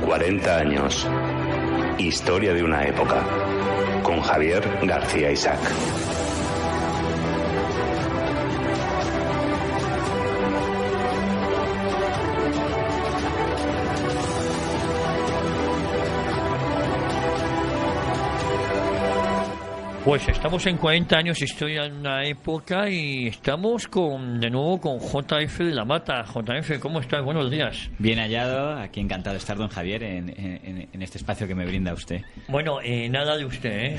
40 años. Historia de una época. Con Javier García Isaac. Pues estamos en 40 años, historia de una época, y estamos de nuevo con JF de la Mata. JF, ¿cómo estás? Buenos días. Bien hallado, aquí encantado de estar, don Javier, en este espacio que me brinda usted. Bueno, nada de usted, ¿eh?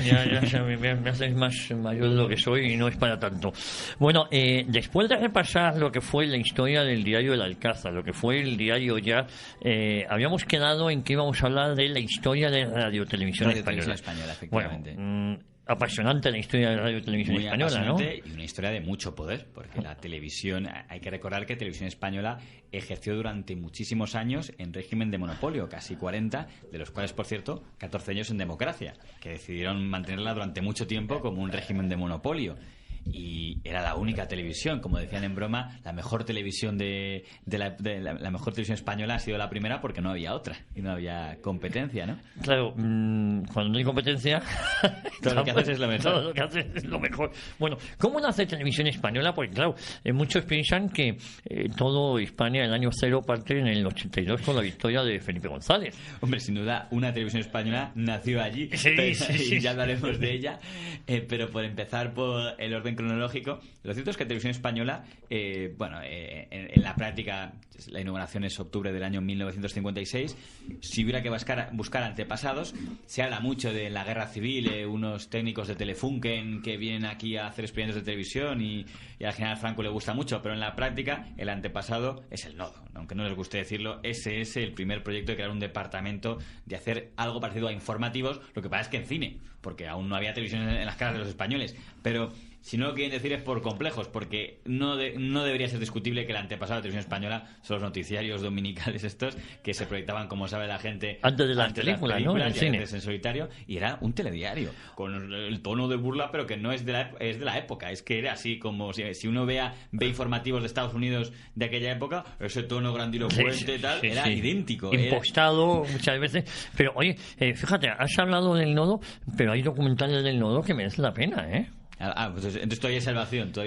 Ya me haces más mayor de lo que soy y no es para tanto. Bueno, después de repasar lo que fue la historia del diario El Alcázar, lo que fue el diario Ya, habíamos quedado en que íbamos a hablar de la historia de Radio Televisión Española. Efectivamente. Bueno, apasionante la historia de la Radio y Televisión Muy Española, apasionante, ¿no? Y una historia de mucho poder, porque la televisión, hay que recordar que Televisión Española ejerció durante muchísimos años en régimen de monopolio, casi 40, de los cuales, por cierto, 14 años en democracia, que decidieron mantenerla durante mucho tiempo como un régimen de monopolio. Y era la única televisión, como decían en broma, la mejor televisión la mejor televisión española ha sido la primera porque no había otra y no había competencia, ¿no? Claro, cuando no hay competencia, todo lo que haces es lo mejor. Todo lo que haces es lo mejor. Bueno, ¿cómo nace Televisión Española? Porque claro, muchos piensan que todo España, el año cero, parte en el 82 con la victoria de Felipe González. Hombre, sin duda, una televisión española nació allí, y ya hablaremos de ella, pero por empezar por el orden cronológico, lo cierto es que Televisión Española, en la práctica, la inauguración es octubre del año 1956. Si hubiera que buscar antepasados, se habla mucho de la guerra civil, unos técnicos de Telefunken que vienen aquí a hacer experimentos de televisión y al general Franco le gusta mucho, pero en la práctica el antepasado es el Nodo. Aunque no les guste decirlo, ese es el primer proyecto de crear un departamento de hacer algo parecido a informativos, lo que pasa es que en cine, porque aún no había televisión en las caras de los españoles, pero si no lo quieren decir es por complejos, porque no debería ser discutible que el antepasado de Televisión Española son los noticiarios dominicales estos que se proyectaban, como sabe la gente, antes de las películas, ¿no? En el cine. En solitario, y era un telediario con el tono de burla, pero que no es de la época. Es que era así, como si uno ve informativos de Estados Unidos de aquella época, ese tono grandilocuente y tal, era idéntico. Impostado muchas veces. Pero oye, fíjate, has hablado del Nodo, pero hay documentales del Nodo que merecen la pena, ¿eh? Pues entonces todavía hay salvación de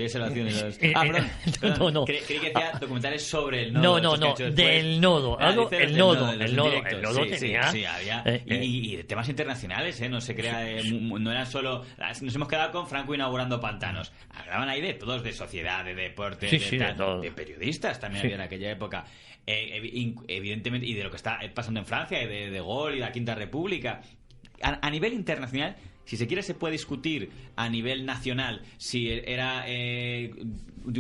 los... No. Creí que decía documentales sobre el Nodo. No, del Nodo. El Nodo tenía... Sí, había. Y de temas internacionales, no se crea... no eran solo... Nos hemos quedado con Franco inaugurando pantanos. Hablaban ahí de todos, de sociedad, de deporte, de periodistas también había en aquella época. Evidentemente, y de lo que está pasando en Francia, y de De Gaulle y la Quinta República. A nivel internacional, si se quiere, se puede discutir a nivel nacional si era de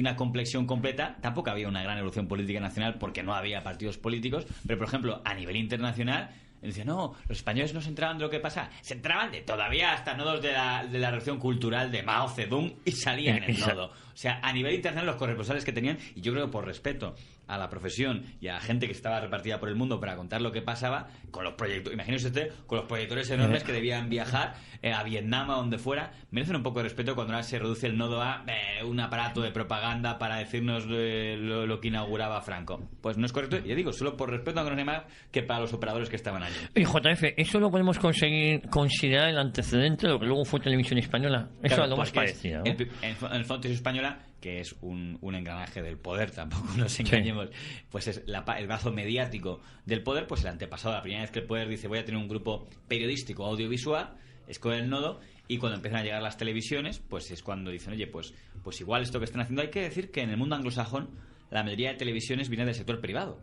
una complexión completa. Tampoco había una gran evolución política nacional porque no había partidos políticos, pero por ejemplo a nivel internacional decía, no, los españoles no se enteraban de lo que pasa, se enteraban de todavía hasta nodos de la revolución cultural de Mao Zedong y salían en el nodo. O sea, a nivel internacional los corresponsales que tenían, y yo creo que por respeto a la profesión y a la gente que estaba repartida por el mundo para contar lo que pasaba, con los proyectos, imagínese usted, con los proyectores enormes que debían viajar a Vietnam, a donde fuera, merecen un poco de respeto cuando ahora se reduce el nodo a un aparato de propaganda para decirnos lo que inauguraba Franco. Pues no es correcto, y ya digo, solo por respeto a los más que para los operadores que estaban allí. Y JF, ¿eso lo podemos considerar el antecedente de lo que luego fue Televisión Española? Eso Claro, es lo más parecido, ¿no? En el fondo, Televisión Española, que es un engranaje del poder, tampoco nos engañemos, pues es el brazo mediático del poder, pues el antepasado, la primera vez que el poder dice voy a tener un grupo periodístico audiovisual, es con el Nodo, y cuando empiezan a llegar las televisiones, pues es cuando dicen, oye, pues igual esto que están haciendo. Hay que decir que en el mundo anglosajón la mayoría de televisiones viene del sector privado.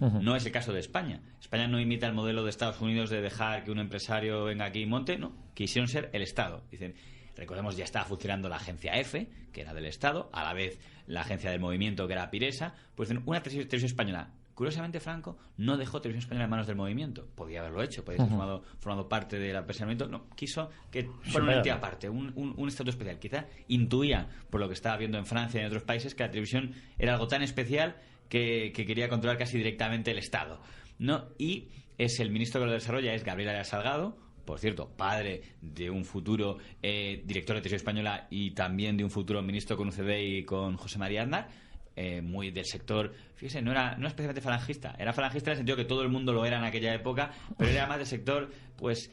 No es el caso de España. España no imita el modelo de Estados Unidos de dejar que un empresario venga aquí y monte, no. Quisieron ser el Estado. Dicen, recordemos, ya estaba funcionando la agencia EFE, que era del Estado, a la vez la agencia del movimiento, que era Piresa. Pues dicen, una televisión española. Curiosamente, Franco no dejó Televisión Española en manos del movimiento. Podía haberlo hecho, podía haber formado parte del apresamiento. No, quiso que fuera una entidad aparte, un estatus especial. Quizá intuía, por lo que estaba viendo en Francia y en otros países, que la televisión era algo tan especial que quería controlar casi directamente el Estado, ¿no? Y es el ministro que lo desarrolla, es Gabriel Arias Salgado, por cierto, padre de un futuro director de Televisión Española y también de un futuro ministro con UCD y con José María Aznar. muy del sector, fíjese, no era especialmente falangista, era falangista en el sentido que todo el mundo lo era en aquella época, pero era más del sector, pues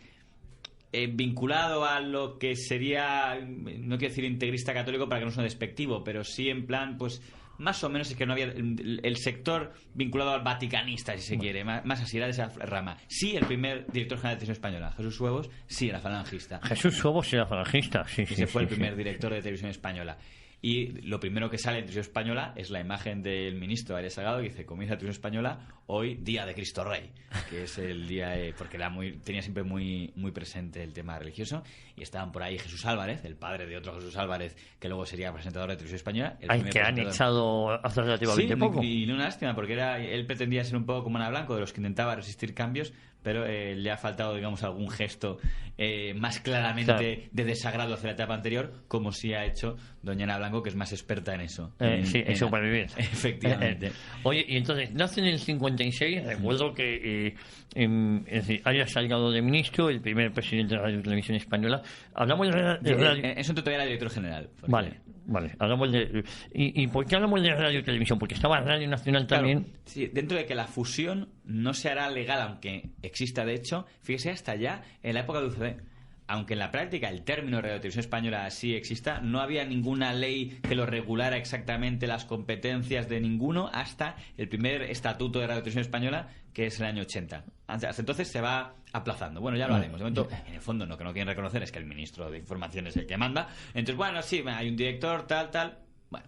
vinculado a lo que sería, no quiero decir integrista católico para que no sea despectivo, pero sí en plan, pues más o menos es que no había el sector vinculado al vaticanista, si se quiere, más así, era de esa rama. Sí, el primer director general de Televisión Española, Jesús Huevos, sí era falangista. Jesús Huevos era falangista, sí. Ese fue el primer director de Televisión Española. Y lo primero que sale en Televisión Española es la imagen del ministro Arias Salgado, que dice: comienza Televisión Española hoy, Día de Cristo Rey, que es el día, porque tenía siempre muy, muy presente el tema religioso. Y estaban por ahí Jesús Álvarez, el padre de otro Jesús Álvarez, que luego sería presentador de Televisión Española. Que han echado hace relativamente poco. Y una lástima, porque él pretendía ser un poco como Ana Blanco, de los que intentaba resistir cambios, pero le ha faltado, digamos, algún gesto más claramente de desagrado hacia la etapa anterior, como sí ha hecho doña Ana Blanco, que es más experta en eso. En supervivir. Efectivamente. Oye, y entonces, nace en el 56, recuerdo que es decir, Arias Salgado de ministro, el primer presidente de Radio Televisión Española. Hablamos de radio. En eso todavía era director general. Vale. Hablamos de. ¿Y por qué hablamos de Radio Televisión? Porque estaba Radio Nacional también. Claro, sí, dentro de que la fusión no se hará legal, aunque exista de hecho, fíjese, hasta ya en la época de UCD. Aunque en la práctica el término Radio Televisión Española sí exista, no había ninguna ley que lo regulara exactamente las competencias de ninguno hasta el primer estatuto de Radio Televisión Española, que es el año 80. Hasta entonces se va aplazando. Bueno, ya lo haremos. De momento, en el fondo, lo que no quieren reconocer es que el ministro de Información es el que manda. Entonces, bueno, sí, hay un director, tal. Bueno,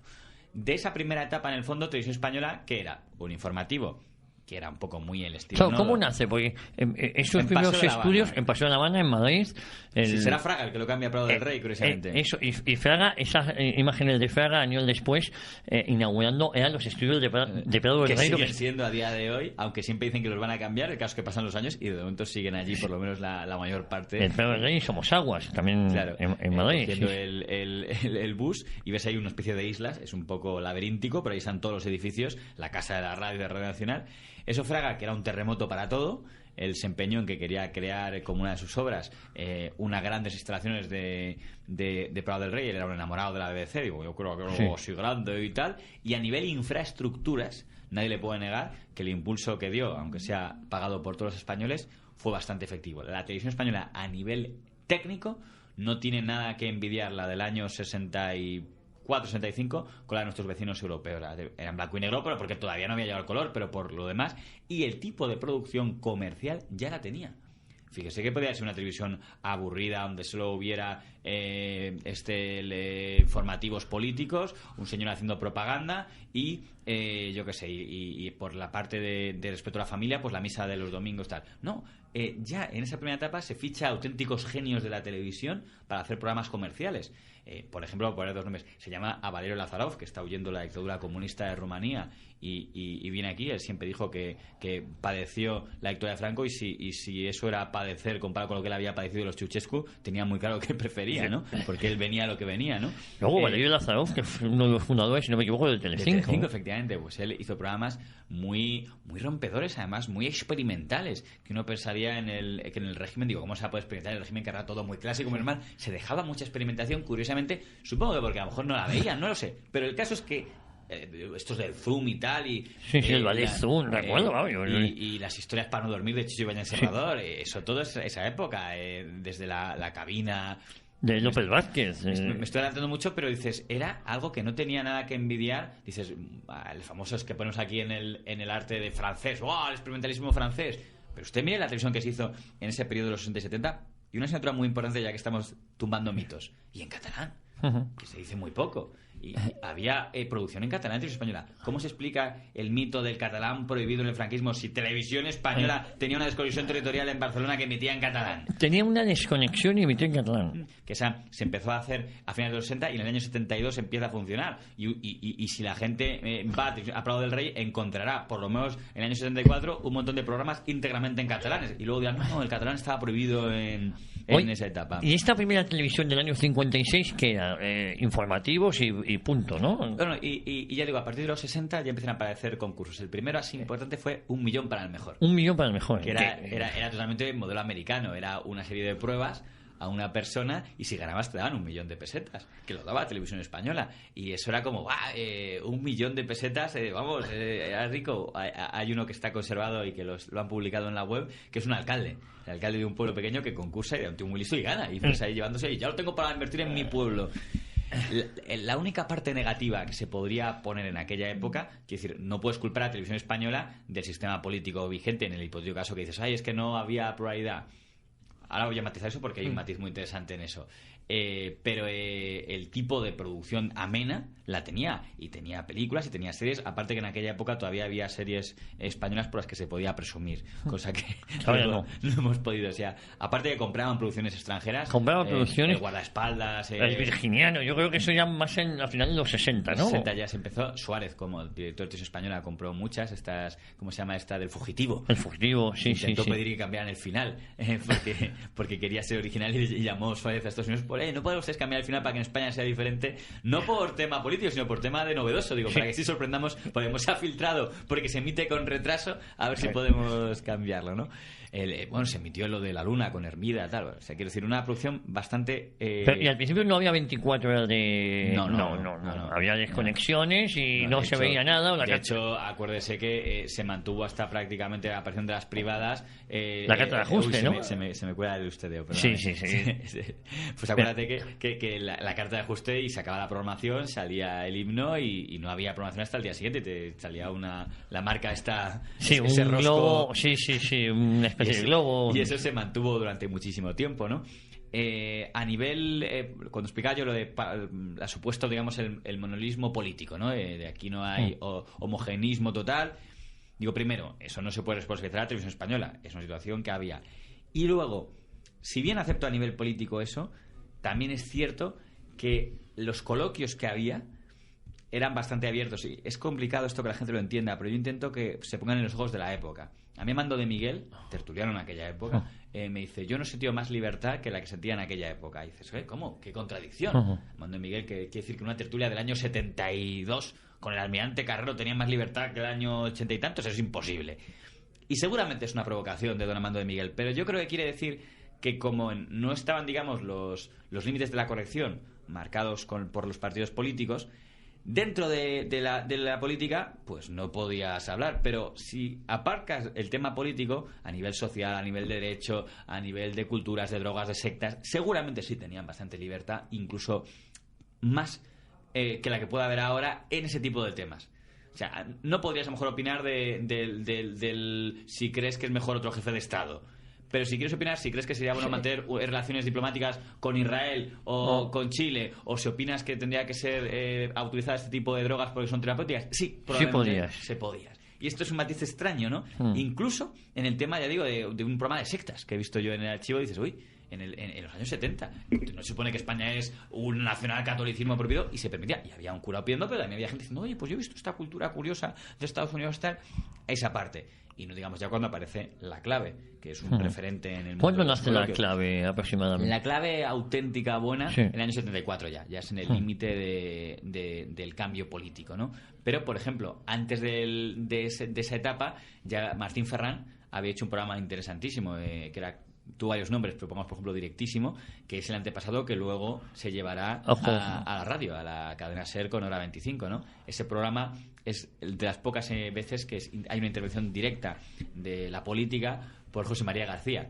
de esa primera etapa, en el fondo, Televisión Española, ¿qué era? Un informativo, que era un poco muy el estilo. Claro, ¿cómo nace? Porque esos primeros estudios en Paseo de la Habana, en Madrid. Sí, será Fraga el que lo cambia a Prado del Rey, curiosamente. Y Fraga, esas imágenes de Fraga, años después, inaugurando, eran los estudios de Prado del Rey. Que siguen siendo a día de hoy, aunque siempre dicen que los van a cambiar, el caso es que pasan los años y de momento siguen allí, por lo menos la mayor parte. El Prado del Rey somos aguas, también claro, en Madrid. Haciendo el bus y ves ahí una especie de islas, es un poco laberíntico, pero ahí están todos los edificios, la Casa de la Radio de Radio Nacional. Eso Fraga, que era un terremoto para todo, él se empeñó en que quería crear como una de sus obras unas grandes instalaciones de Prado del Rey. Él era un enamorado de la BBC, digo, yo creo que era algo así grande y tal. Y a nivel infraestructuras, nadie le puede negar que el impulso que dio, aunque sea pagado por todos los españoles, fue bastante efectivo. La televisión española a nivel técnico no tiene nada que envidiar la del año 64-65 con la de nuestros vecinos europeos. Era en blanco y negro, pero porque todavía no había llegado el color, pero por lo demás. Y el tipo de producción comercial ya la tenía. Fíjese que podía ser una televisión aburrida donde solo hubiera formativos políticos, un señor haciendo propaganda y yo qué sé, y por la parte de respeto a la familia, pues la misa de los domingos tal. No, ya en esa primera etapa se ficha auténticos genios de la televisión para hacer programas comerciales. Por ejemplo, por dos nombres, se llama a Valerio Lazarov, que está huyendo de la dictadura comunista de Rumanía y viene aquí. Él siempre dijo que padeció la dictadura de Franco y si eso era padecer comparado con lo que él había padecido de los Ceausescu, tenía muy claro que prefería, ¿no? Porque él venía a lo que venía, ¿no? Luego Valerio Lazarov, que fue uno de los fundadores, si no me equivoco, del Telecinco. Telecinco, efectivamente, pues él hizo programas muy rompedores, además muy experimentales, que uno pensaría que en el régimen, digo, ¿cómo se va a poder experimentar en el régimen que era todo muy clásico, muy normal? Se dejaba mucha experimentación, curiosamente, supongo que porque a lo mejor no la veían, no lo sé, pero el caso es que estos del Zoom y tal sí, el Valle Zoom, recuerdo, y las historias para no dormir de Chicho Ibáñez Serrador, eso todo es esa época, desde la cabina de López Vázquez. Me estoy adelantando mucho, pero dices, era algo que no tenía nada que envidiar. Dices, el famoso es que ponemos aquí en el arte de francés, ¡wow! El experimentalismo francés. Pero usted mire la televisión que se hizo en ese periodo de los 60 y 70, y una asignatura muy importante ya que estamos tumbando mitos, y en catalán, que se dice muy poco. Y había producción en catalán en Televisión Española. ¿Cómo se explica el mito del catalán prohibido en el franquismo si Televisión Española tenía una desconexión territorial en Barcelona que emitía en catalán? Tenía una desconexión y emitía en catalán. Que esa se empezó a hacer a finales de los 60 y en el año 72 empieza a funcionar. Y si la gente va a Prado del Rey, encontrará, por lo menos en el año 74, un montón de programas íntegramente en catalanes. Y luego dirán, no, el catalán estaba prohibido en esa etapa. Y esta primera televisión del año 56, que era informativos y punto, ¿no? Bueno, y ya digo, a partir de los 60 ya empiezan a aparecer concursos. El primero así importante fue 1 millón para el mejor. 1 millón para el mejor. Que era totalmente modelo americano. Era una serie de pruebas a una persona y si ganabas te daban 1 millón de pesetas, que lo daba Televisión Española. Y eso era como, 1 millón de pesetas, era rico. Hay uno que está conservado y que lo han publicado en la web, que es un alcalde. El alcalde de un pueblo pequeño que concursa y da un tío muy listo y gana. Y pues ahí llevándose, y ya lo tengo para invertir en mi pueblo. La única parte negativa que se podría poner en aquella época, quiero decir, no puedes culpar a la Televisión Española del sistema político vigente en el hipotético caso que dices, es que no había pluralidad. Ahora voy a matizar eso porque hay un matiz muy interesante en eso. Pero el tipo de producción amena la tenía, y tenía películas y tenía series, aparte que en aquella época todavía había series españolas por las que se podía presumir, cosa que no hemos podido. O sea, aparte de que compraban producciones extranjeras, producciones, el guardaespaldas, el Virginiano, yo creo que eso ya más a final de los 60, ¿no? Los 60 ya se empezó. Suárez, como director de Televisión Española, compró muchas, ¿cómo se llama esta? Del Fugitivo. El Fugitivo, sí. Intentó pedir que cambiaran el final, porque quería ser original, y llamó Suárez a Estados Unidos no pueden ustedes cambiar el final para que en España sea diferente, no por tema político, sino por tema de novedoso, para que sí sorprendamos, porque se ha filtrado, porque se emite con retraso, a ver si podemos cambiarlo, ¿no? Se emitió lo de la Luna con Hermida, tal. O sea, quiero decir, una producción bastante... Pero, y al principio no había 24 horas de... No. Había desconexiones y no se veía nada. De hecho, acuérdese que se mantuvo hasta prácticamente la aparición de las privadas. La carta de ajuste, ¿no? Se me cuela el ustedeo, pero sí. Pues acuérdate que la carta de ajuste, y se acaba la programación, salía el himno y no había programación hasta el día siguiente. Te salía la marca esta... Sí, ese un globo, sí, una especie de globo. Y eso se mantuvo durante muchísimo tiempo, ¿no? A nivel, cuando explicaba yo lo de la supuesto, digamos, el monolismo político, ¿no? De aquí no hay homogeneismo total. Digo, primero, eso no se puede responsabilizar a la Televisión Española, es una situación que había. Y luego, si bien acepto a nivel político eso, también es cierto que los coloquios que había eran bastante abiertos. Y es complicado esto que la gente lo entienda, pero yo intento que se pongan en los ojos de la época. A mí Mando de Miguel, tertuliano en aquella época, me dice, yo no he sentido más libertad que la que sentía en aquella época. Y dices, ¿cómo? ¿Qué contradicción? Mando de Miguel, que quiere decir que una tertulia del año 72 con el almirante Carrero tenía más libertad que el año 80 y tantos, eso es imposible. Y seguramente es una provocación de don Armando de Miguel, pero yo creo que quiere decir que como no estaban, digamos, los límites de la corrección marcados por los partidos políticos, dentro de la política, pues no podías hablar. Pero si aparcas el tema político, a nivel social, a nivel de derecho, a nivel de culturas, de drogas, de sectas, seguramente sí tenían bastante libertad, incluso más que la que pueda haber ahora en ese tipo de temas. O sea, no podrías a lo mejor opinar del si crees que es mejor otro jefe de Estado. Pero si quieres opinar, si crees que sería bueno mantener relaciones diplomáticas con Israel o con Chile, o si opinas que tendría que ser autorizar este tipo de drogas porque son terapéuticas, sí, probablemente se podías. Y esto es un matiz extraño, ¿no? Incluso en el tema, ya digo, de un programa de sectas que he visto yo en el archivo, dices, en los años 70 no se supone que España es un nacional catolicismo prohibido, y se permitía, y había un cura pidiendo, pero también había gente diciendo, oye, pues yo he visto esta cultura curiosa de Estados Unidos, tal, esa parte. Y no digamos ya cuando aparece La Clave, que es un referente en el mundo. ¿Cuándo nace La Clave aproximadamente? La Clave auténtica, buena, en el año 74 ya es en el límite del cambio político, ¿no? Pero, por ejemplo, antes de esa etapa, ya Martín Ferrán había hecho un programa interesantísimo, que tuvo varios nombres, pero pongamos, por ejemplo, Directísimo, que es el antepasado que luego se llevará a la radio, a la cadena SER con Hora 25, ¿no? Ese programa es de las pocas veces que hay una intervención directa de la política por José María García,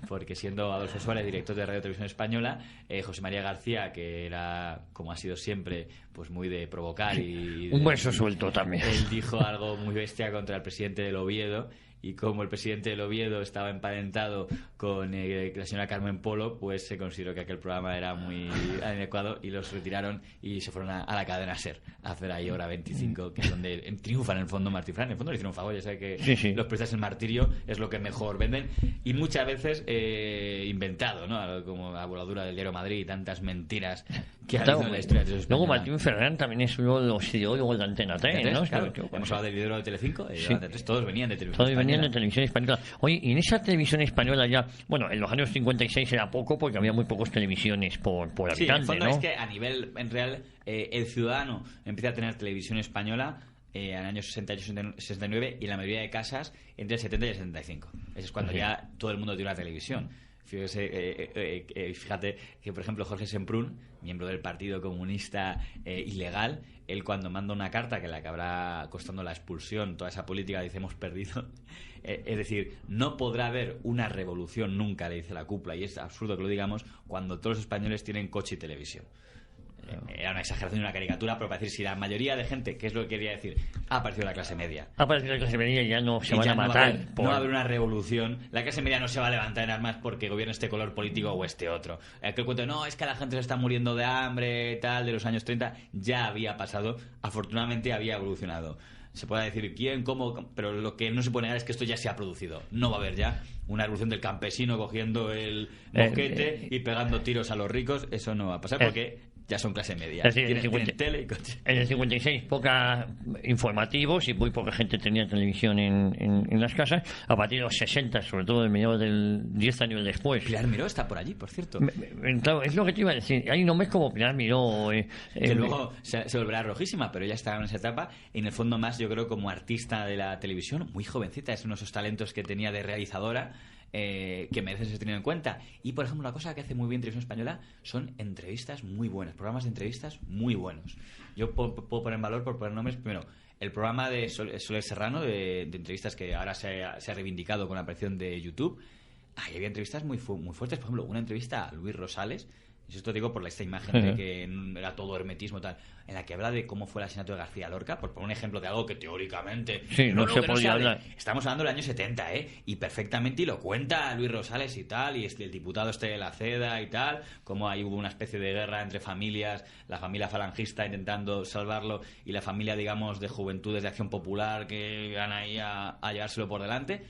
porque siendo Adolfo Suárez director de Radio Televisión Española, José María García, que era, como ha sido siempre, pues muy de provocar y un hueso suelto también, él dijo algo muy bestia contra el presidente del Oviedo, y como el presidente del Oviedo estaba emparentado con la señora Carmen Polo, pues se consideró que aquel programa era muy adecuado y los retiraron y se fueron a la cadena SER a hacer ahí Hora 25, que es donde triunfan en el fondo Martín Ferrán. En el fondo le hicieron un favor, ya sabe que los periodistas en martirio es lo que mejor venden, y muchas veces inventado, ¿no? Como la voladura del diario Madrid y tantas mentiras que ha habido en la historia de los españoles. Luego Martín Ferrán también es uno de los ideólogos de Antena 3, ¿no? Claro. Hemos hablado del video de Telecinco, todos venían de Televisión Española. De televisión española. Oye, y en esa televisión española ya, bueno, en los años 56 era poco porque había muy pocas televisiones por habitante, en el fondo, ¿no? Es que a nivel, en real, el ciudadano empieza a tener televisión española en el año 68-69, y la mayoría de casas entre el 70 y el 75. Eso es cuando ya todo el mundo tiene una televisión. Fíjate que, por ejemplo, Jorge Semprún, miembro del Partido Comunista ilegal, él cuando manda una carta que le acabará costando la expulsión, toda esa política, dice, hemos perdido. Es decir, no podrá haber una revolución nunca, le dice la cúpula, y es absurdo que lo digamos, cuando todos los españoles tienen coche y televisión. Era una exageración y una caricatura, pero para decir, si la mayoría de gente, ¿qué es lo que quería decir? Ha aparecido la clase media. Ha aparecido la clase media y ya no se van a matar. No va a haber una revolución. La clase media no se va a levantar en armas porque gobierna este color político o este otro. Aquel cuento de, no, es que la gente se está muriendo de hambre, tal, de los años 30, ya había pasado. Afortunadamente había evolucionado. Se puede decir quién, cómo, pero lo que no se puede negar es que esto ya se ha producido. No va a haber ya una revolución del campesino cogiendo el mosquete y pegando tiros a los ricos. Eso no va a pasar porque ya son clase media. Tienen tele y coche. En el 56 poca informativos y muy poca gente tenía televisión en las casas. A partir de los 60, sobre todo en medio del 10 años después. Pilar Miró está por allí, por cierto. Claro, es lo que te iba a decir. Hay nombres como Pilar Miró. Que luego se volverá rojísima, pero ella estaba en esa etapa. Y en el fondo más, yo creo, como artista de la televisión, muy jovencita. Es uno de esos talentos que tenía de realizadora. Que merece ser tenido en cuenta. Y por ejemplo, una cosa que hace muy bien Televisión Española son entrevistas muy buenas, programas de entrevistas muy buenos. Yo puedo poner en valor, por poner nombres, primero el programa de Soler Serrano de entrevistas, que ahora se ha reivindicado con la aparición de YouTube. Ahí había entrevistas muy fuertes. Por ejemplo, una entrevista a Luis Rosales, y esto digo por esta imagen de que era todo hermetismo tal, en la que habla de cómo fue el asesinato de García Lorca, por poner un ejemplo de algo que teóricamente no se podía hablar. Estamos hablando del año 70, y perfectamente, y lo cuenta Luis Rosales y tal, y el diputado de la Ceda y tal, como ahí hubo una especie de guerra entre familias, la familia falangista intentando salvarlo y la familia, digamos, de Juventudes de Acción Popular que van ahí a llevárselo por delante.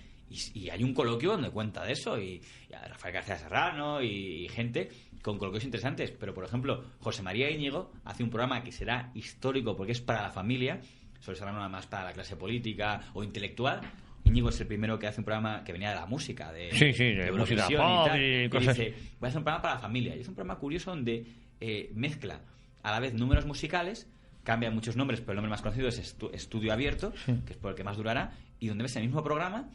Y hay un coloquio donde cuenta de eso, y a Rafael García Serrano y gente con coloquios interesantes. Pero, por ejemplo, José María Íñigo hace un programa que será histórico porque es para la familia, Soler Serrano nada más para la clase política o intelectual. Íñigo es el primero que hace un programa que venía de la música, de música pop y tal, y cosas. dice, voy a hacer un programa para la familia. Y es un programa curioso donde mezcla a la vez números musicales, cambia muchos nombres, pero el nombre más conocido es Estudio Abierto, que es por el que más durará, y donde ves el mismo programa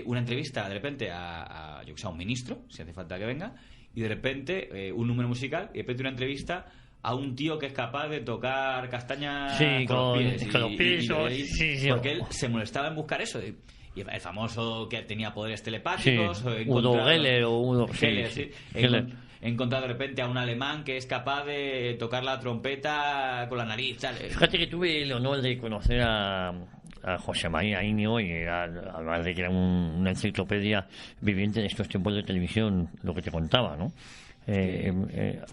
una entrevista de repente a un ministro, si hace falta que venga, y de repente un número musical, y de repente una entrevista a un tío que es capaz de tocar castañas con los pies, porque él se molestaba en buscar eso. Y el famoso que tenía poderes telepáticos, Udo Geller o Udo Geller, he encontrado de repente a un alemán que es capaz de tocar la trompeta con la nariz, ¿sabes? Fíjate que tuve el honor de conocer a José María Íñigo, y además de que era una enciclopedia viviente de estos tiempos de televisión, lo que te contaba, ¿no?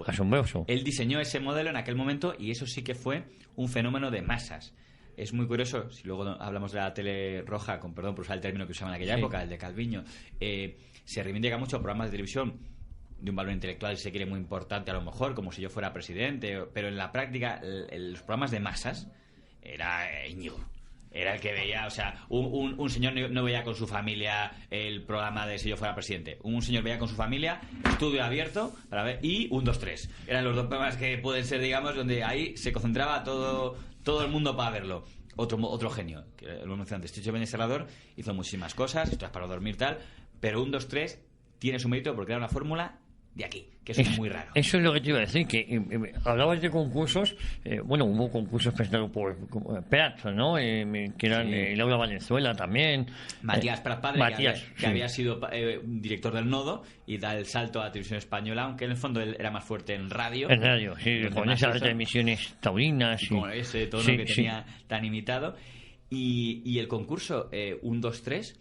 Asombroso. Él diseñó ese modelo en aquel momento, y eso sí que fue un fenómeno de masas. Es muy curioso, si luego hablamos de la tele roja, con perdón por usar el término que usaban en aquella época, el de Calviño, se reivindica mucho programas de televisión de un valor intelectual, si se quiere, muy importante a lo mejor, como Si yo fuera presidente, pero en la práctica los programas de masas era Íñigo. Era el que veía, o sea, un señor no veía con su familia el programa de Si yo fuera presidente. Un señor veía con su familia Estudio Abierto para ver, y 1, 2, 3. Eran los dos programas que pueden ser, digamos, donde ahí se concentraba todo el mundo para verlo. Otro genio, que lo mencioné antes, Chicho Ibáñez Serrador, hizo muchísimas cosas, esto es para dormir tal, pero 1, 2, 3 tiene su mérito porque era una fórmula de aquí, que eso es muy raro. Eso es lo que te iba a decir, que hablabas de concursos, hubo concursos presentados por Peazzo, ¿no? Que eran Laura Valenzuela también. Matías Prat Padre, que había sido director del Nodo y da el salto a la televisión española, aunque en el fondo él era más fuerte en radio. En radio, sí, con esas emisiones taurinas. Y con ese tono que tenía tan imitado. Y el concurso 1, 2, 3,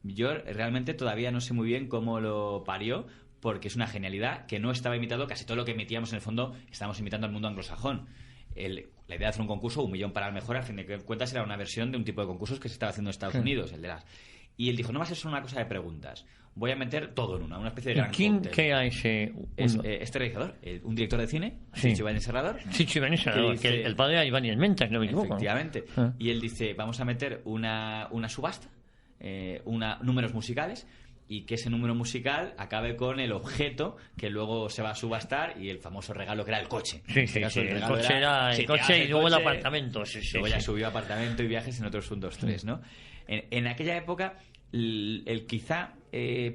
yo realmente todavía no sé muy bien cómo lo parió, porque es una genialidad que no estaba imitado. Casi todo lo que emitíamos en el fondo estábamos imitando al mundo anglosajón. La idea de hacer un concurso, 1 millón para el mejor, a fin de cuentas era una versión de un tipo de concursos que se estaba haciendo en Estados Unidos, el de las... Y él dijo, no va a ser solo una cosa de preguntas, voy a meter todo en una especie de gran ¿Quién crea ese...? Este realizador, un director de cine, Chicho Ibáñez Serrador. Chicho Ibáñez Serrador, que el padre de Iván y Mentas, no me equivoco. Efectivamente. ¿No? Y él dice, vamos a meter una subasta, números musicales, y que ese número musical acabe con el objeto que luego se va a subastar, y el famoso regalo que era el coche. Sí, el coche era el coche y luego el apartamento. Luego ya subió apartamento y viajes en otros 1, 2, 3, ¿no? En aquella época el quizá,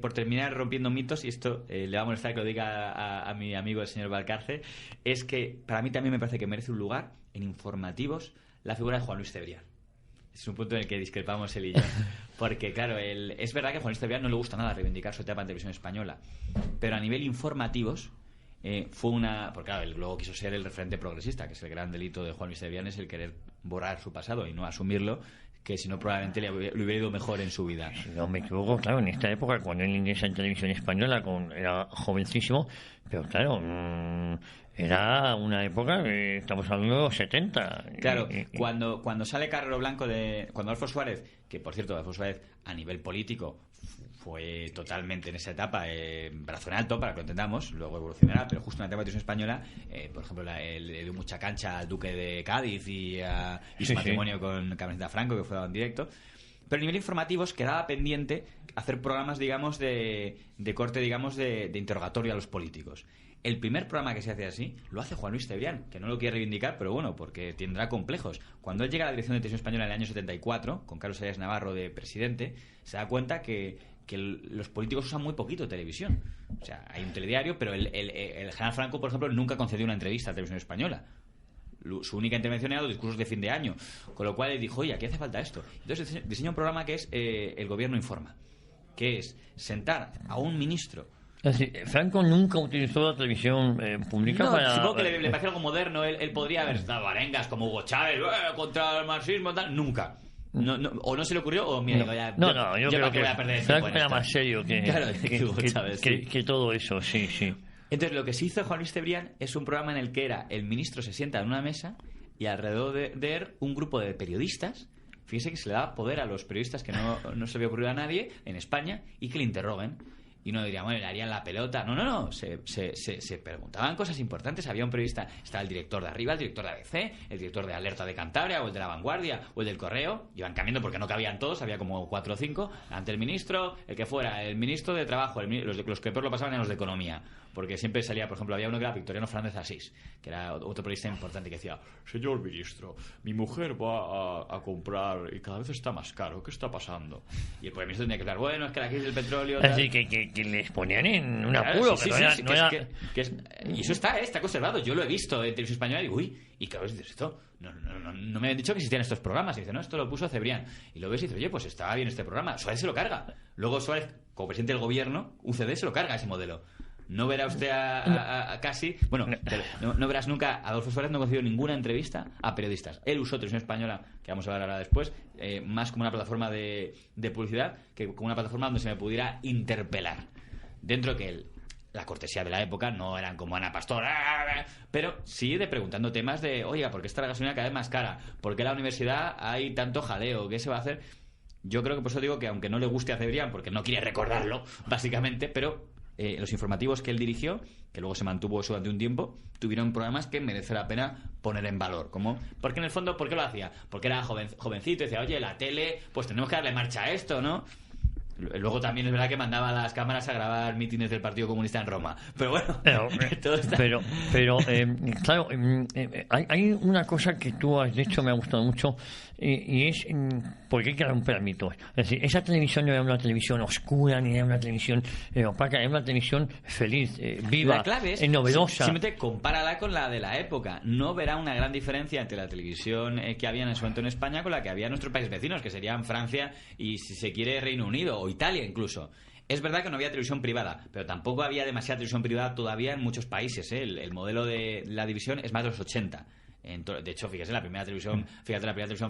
por terminar rompiendo mitos, y esto le va a molestar que lo diga a mi amigo el señor Valcarce, es que para mí también me parece que merece un lugar en informativos la figura de Juan Luis Cebrián. Es un punto en el que discrepamos él y yo. Porque, claro, es verdad que a Juan Luis Cebrián no le gusta nada reivindicar su etapa en televisión española. Pero a nivel informativos fue una... Porque, claro, él luego quiso ser el referente progresista, que es el gran delito de Juan Luis Cebrián, es el querer borrar su pasado y no asumirlo, que si no probablemente le hubiera ido mejor en su vida. Si no me equivoco, claro, en esta época, cuando él ingresa en televisión española, era jovencísimo, pero claro... era una época, estamos hablando de los 70. Claro, cuando sale Carrero Blanco cuando Adolfo Suárez, que por cierto Adolfo Suárez a nivel político fue totalmente en esa etapa brazo en alto, para que lo entendamos, luego evolucionará, pero justo en la etapa de televisión española, por ejemplo, le dio mucha cancha al duque de Cádiz y su matrimonio con Carmencita Franco, que fue dado en directo. Pero a nivel informativos quedaba pendiente hacer programas, digamos, de corte, digamos, de interrogatorio a los políticos. El primer programa que se hace así lo hace Juan Luis Cebrián, que no lo quiere reivindicar, pero bueno, porque tendrá complejos. Cuando él llega a la dirección de televisión española en el año 74, con Carlos Arias Navarro de presidente, se da cuenta que los políticos usan muy poquito televisión. O sea, hay un telediario, pero el general Franco, por ejemplo, nunca concedió una entrevista a televisión española. Su única intervención era los discursos de fin de año, con lo cual él dijo, oye, aquí hace falta esto. Entonces diseña un programa que es El Gobierno Informa, que es sentar a un ministro. Es decir, Franco nunca utilizó la televisión pública para... Supongo que le pareció algo moderno. Él podría haber estado arengas como Hugo Chávez contra el marxismo, tal. Nunca. O no se le ocurrió, o mira, yo creo que voy a perder Franco era más serio que todo eso, sí. Entonces, lo que se hizo Juan Luis Cebrián es un programa en el que el ministro se sienta en una mesa y alrededor de él un grupo de periodistas. Fíjese que se le da poder a los periodistas que no se había ocurrido a nadie en España y que le interroguen. Y uno diría, bueno, le harían la pelota. No. Se preguntaban cosas importantes. Había un periodista, estaba el director de Arriba, el director de ABC, el director de Alerta de Cantabria, o el de La Vanguardia, o el del Correo. Iban cambiando porque no cabían todos, había como 4 o 5. Ante el ministro, el que fuera, el ministro de Trabajo, los que peor lo pasaban eran los de Economía. Porque siempre salía, por ejemplo, había uno que era Victoriano Fernández Asís, que era otro periodista importante, que decía, señor ministro, mi mujer va a comprar y cada vez está más caro, ¿qué está pasando? Y el primer ministro tenía que hablar, bueno, es que la crisis del petróleo... Así que les ponían en un apuro. Y eso está conservado. Yo lo he visto en televisión española y digo, uy, ¿y qué dices esto? No me han dicho que existían estos programas. Y dice, no, esto lo puso Cebrián. Y lo ves y dices, oye, pues estaba bien este programa. Suárez se lo carga. Luego Suárez, como presidente del gobierno, UCD se lo carga ese modelo. No verá usted a casi... Bueno, no verás nunca... Adolfo Suárez no ha concedido ninguna entrevista a periodistas. Él usó Televisión Española, que vamos a hablar ahora después, más como una plataforma de publicidad que como una plataforma donde se me pudiera interpelar. Dentro que la cortesía de la época no eran como Ana Pastor, pero sí de preguntando temas de, oiga, ¿por qué está la gasolina cada vez más cara? ¿Por qué en la universidad hay tanto jaleo? ¿Qué se va a hacer? Yo creo que por eso digo que aunque no le guste a Cebrián, porque no quiere recordarlo, básicamente, pero... los informativos que él dirigió, que luego se mantuvo eso durante un tiempo, tuvieron programas que merece la pena poner en valor. Porque en el fondo, ¿por qué lo hacía? Porque era jovencito y decía, oye, la tele, pues tenemos que darle marcha a esto, ¿no? Luego también es verdad que mandaba las cámaras a grabar mítines del Partido Comunista en Roma. Pero bueno, todo está... pero claro, hay una cosa que tú has dicho, me ha gustado mucho, y es porque hay que romper mitos. Es decir, esa televisión no era una televisión oscura, ni era una televisión opaca, era una televisión feliz, viva, la clave es, novedosa. Simplemente compárala con la de la época. No verá una gran diferencia entre la televisión que había en ese momento en España con la que había en nuestros países vecinos, que serían Francia y, si se quiere, Reino Unido o Italia incluso. Es verdad que no había televisión privada, pero tampoco había demasiada televisión privada todavía en muchos países. El modelo de la división es más de los 80. De hecho, fíjese, la primera televisión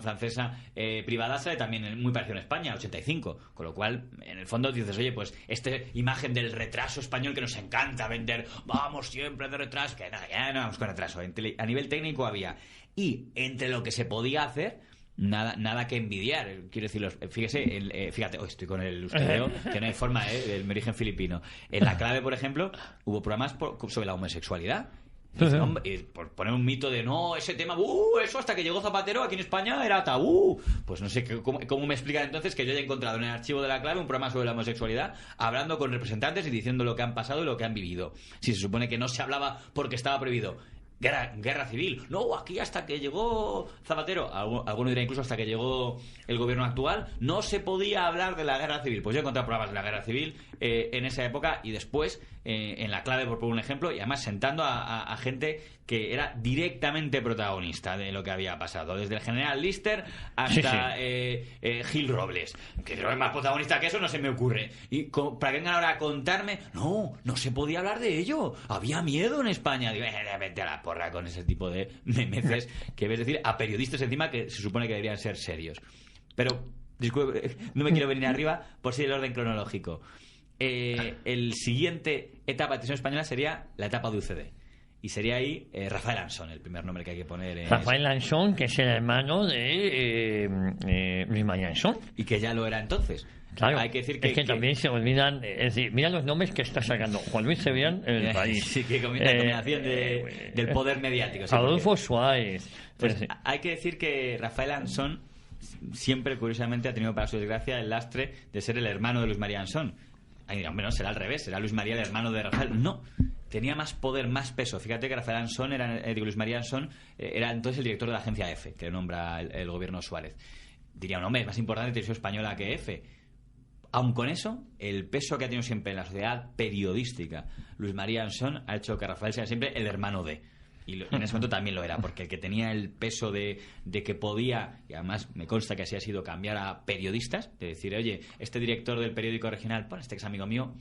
francesa privada sale también muy parecida en España, 85. Con lo cual, en el fondo dices, oye, pues esta imagen del retraso español que nos encanta vender, vamos siempre de retraso, que nada, ya no vamos con retraso. A nivel técnico había. Y entre lo que se podía hacer, nada que envidiar. Quiero decirlo, fíjese, fíjate, estoy con el ustedeo, que no hay forma, del origen filipino. En La Clave, por ejemplo, hubo programas sobre la homosexualidad. Por poner un mito de no, ese tema, eso hasta que llegó Zapatero aquí en España era tabú. Pues no sé cómo me explican entonces que yo haya encontrado en el archivo de La Clave un programa sobre la homosexualidad, hablando con representantes y diciendo lo que han pasado y lo que han vivido. Si se supone que no se hablaba porque estaba prohibido. guerra civil. No, aquí hasta que llegó Zapatero, alguno dirá incluso hasta que llegó el gobierno actual, no se podía hablar de la guerra civil. Pues yo he encontrado pruebas de la guerra civil en esa época y después en la clave, por poner un ejemplo, y además sentando a gente que era directamente protagonista de lo que había pasado, desde el general Lister hasta Gil Robles, que creo que es más protagonista que eso no se me ocurre. Y para que vengan ahora a contarme, no se podía hablar de ello, había miedo en España. Digo, vete a la porra con ese tipo de memeces que ves decir a periodistas encima que se supone que deberían ser serios. Pero, disculpe, no me quiero venir arriba por si el orden cronológico. El siguiente etapa de televisión española sería la etapa de UCD. Y sería ahí Rafael Ansón, el primer nombre que hay que poner. Rafael Ansón, que es el hermano de Luis María Ansón. Y que ya lo era entonces. Claro, hay que decir que también se olvidan, es decir, mira los nombres que está sacando Juan Luis Cebrián en el país. Sí, que comienza la combinación del poder mediático. Sí, Adolfo Suárez. Pues hay que decir que Rafael Ansón siempre, curiosamente, ha tenido para su desgracia el lastre de ser el hermano de Luis María Ansón. Ahí dirán, bueno, será al revés, será Luis María el hermano de Rafael. No, tenía más poder, más peso. Fíjate que Rafael Ansón Luis María Ansón era entonces el director de la agencia EFE, que nombra el gobierno Suárez. Diría, hombre, es más importante televisión española que EFE. Aun con eso, el peso que ha tenido siempre en la sociedad periodística Luis María Ansón ha hecho que Rafael sea siempre el hermano de. Y en ese momento también lo era, porque el que tenía el peso de que podía, y además me consta que así ha sido, cambiar a periodistas, de decir, oye, este director del periódico regional, este que es amigo mío,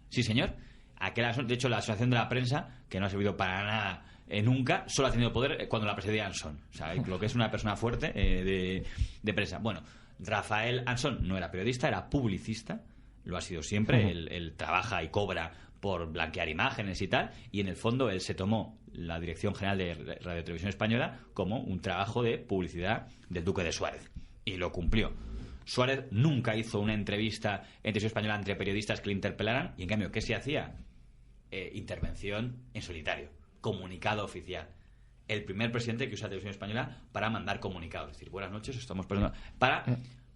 sí señor, de hecho la asociación de la prensa, que no ha servido para nada nunca, solo ha tenido poder cuando la presidía Ansón, o sea, lo que es una persona fuerte de prensa. Bueno, Rafael Ansón no era periodista, era publicista, lo ha sido siempre, él trabaja y cobra por blanquear imágenes y tal, y en el fondo él se tomó la Dirección General de Radio y Televisión Española como un trabajo de publicidad del Duque de Suárez, y lo cumplió. Suárez nunca hizo una entrevista en Televisión Española entre periodistas que le interpelaran, y en cambio, ¿qué se hacía? Intervención en solitario, comunicado oficial. El primer presidente que usa Televisión Española para mandar comunicados, es decir, buenas noches, estamos para,